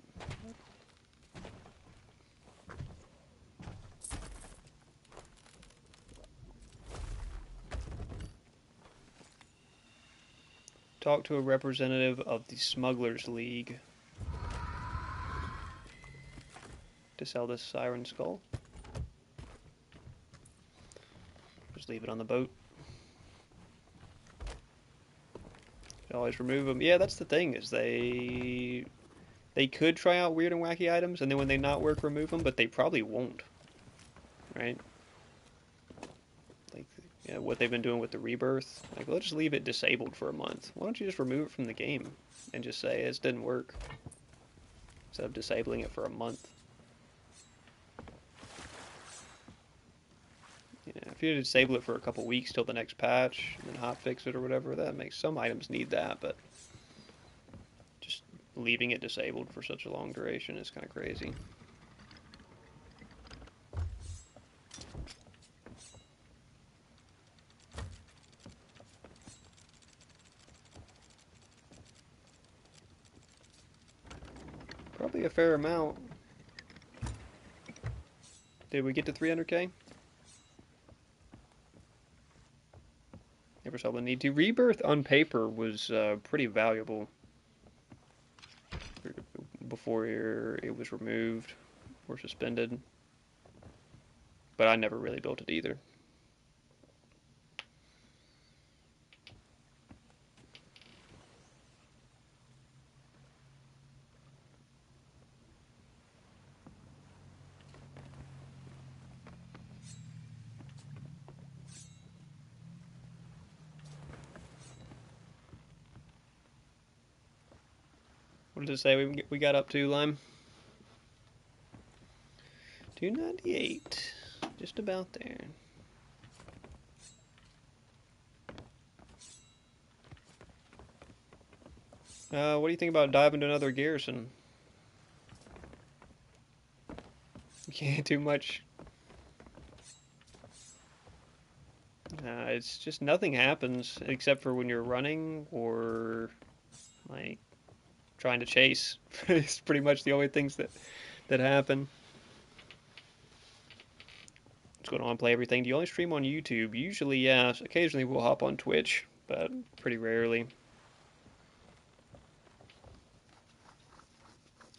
Talk to a representative of the Smugglers League to sell this Siren Skull. Just leave it on the boat. Always remove them. Yeah, that's the thing, is they could try out weird and wacky items, and then when they not work, remove them, but they probably won't. Right? Like, you know, what they've been doing with the Rebirth. Like, let's just leave it disabled for a month. Why don't you just remove it from the game and just say it didn't work, instead of disabling it for a month? Yeah, if you disable it for a couple weeks till the next patch, and then hotfix it or whatever, that makes some items need that, but just leaving it disabled for such a long duration is kind of crazy. Probably a fair amount. Did we get to 300k? Never saw the need to. Rebirth on paper was pretty valuable before it was removed or suspended, but I never really built it either. What did it say we got up to, Lime? 298. Just about there. What do you think about diving to another garrison? You can't do much. It's just nothing happens except for when you're running or like trying to chase. It's pretty much the only things that happen. What's going on? Play everything. Do you only stream on YouTube? Usually, yeah. Occasionally we'll hop on Twitch, but pretty rarely.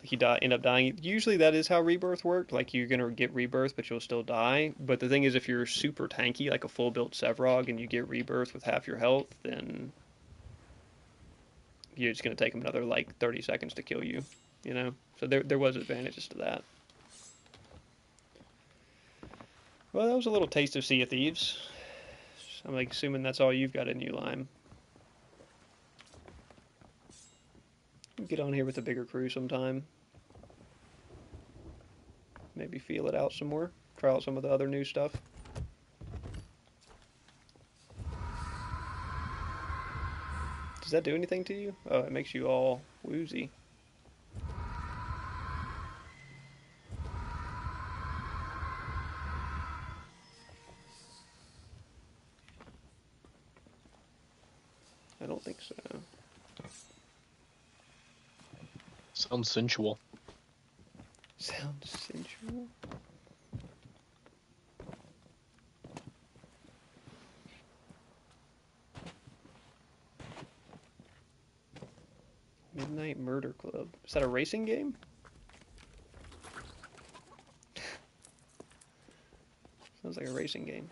Like you end up dying. Usually that is how Rebirth worked. Like you're gonna get Rebirth, but you'll still die. But the thing is, if you're super tanky, like a full built Sevrog, and you get Rebirth with half your health, then you're just gonna take them another like 30 seconds to kill you. You know. So there was advantages to that. Well, that was a little taste of Sea of Thieves. I'm like assuming that's all you've got in you, Lime. Get on here with a bigger crew sometime. Maybe feel it out some more. Try out some of the other new stuff. Does that do anything to you? Oh, it makes you all woozy. I don't think so. Sounds sensual. Sounds sensual. Midnight Murder Club. Is that a racing game? Sounds like a racing game.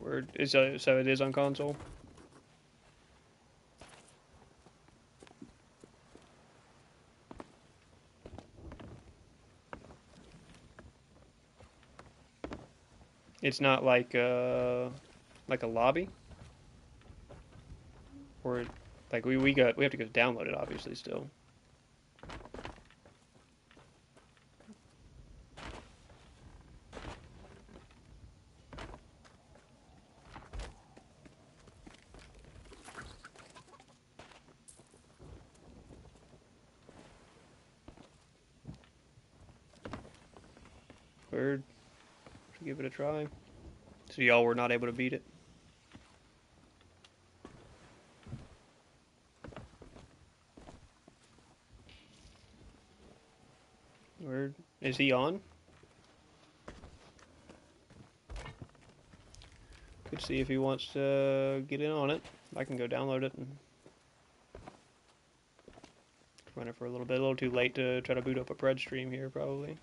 Word. So it is on console? It's not like a lobby? Or like we have to go download it obviously still. Word. Should give it a try. So y'all were not able to beat it? Word. Is he on? Could see if he wants to get in on it. I can go download it and run it for a little bit. A little too late to try to boot up a Pred stream here, probably.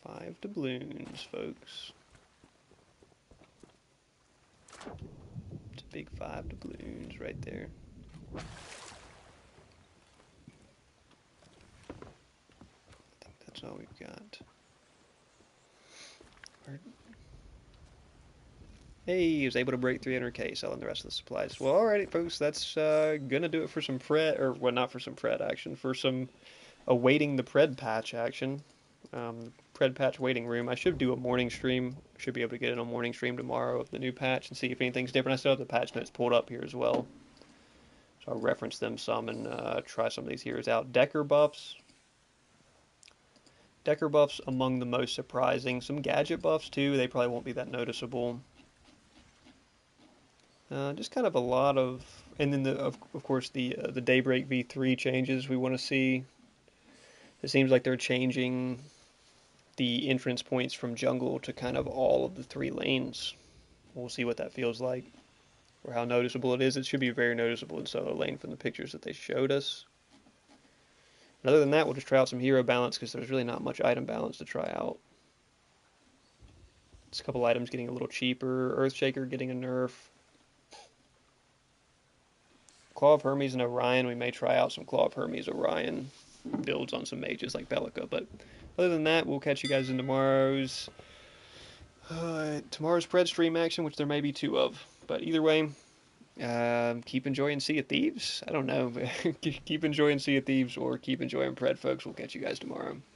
Five doubloons, folks. It's a big 5 doubloons right there. I think that's all we've got. Hey, he was able to break 300k selling the rest of the supplies. Well, alrighty, folks, that's gonna do it for some Pred, or well, not for some Pred action, for some awaiting the Pred patch action. Pred patch waiting room. I should do a morning stream. Should be able to get in a morning stream tomorrow of the new patch and see if anything's different. I still have the patch notes pulled up here as well, so I'll reference them some and try some of these heroes out. Decker buffs. Decker buffs among the most surprising. Some gadget buffs too. They probably won't be that noticeable. Just kind of a lot of, and then of course the Daybreak V3 changes we want to see. It seems like they're changing the entrance points from jungle to kind of all of the 3 lanes. We'll see what that feels like, or how noticeable it is. It should be very noticeable in solo lane from the pictures that they showed us. And other than that, we'll just try out some hero balance, because there's really not much item balance to try out. Just a couple items getting a little cheaper. Earthshaker getting a nerf. Claw of Hermes and Orion. We may try out some Claw of Hermes Orion builds on some mages like Bellica, but other than that, we'll catch you guys in tomorrow's Pred stream action, which there may be 2 of. But either way, keep enjoying Sea of Thieves. I don't know. Keep enjoying Sea of Thieves or keep enjoying Pred, folks. We'll catch you guys tomorrow.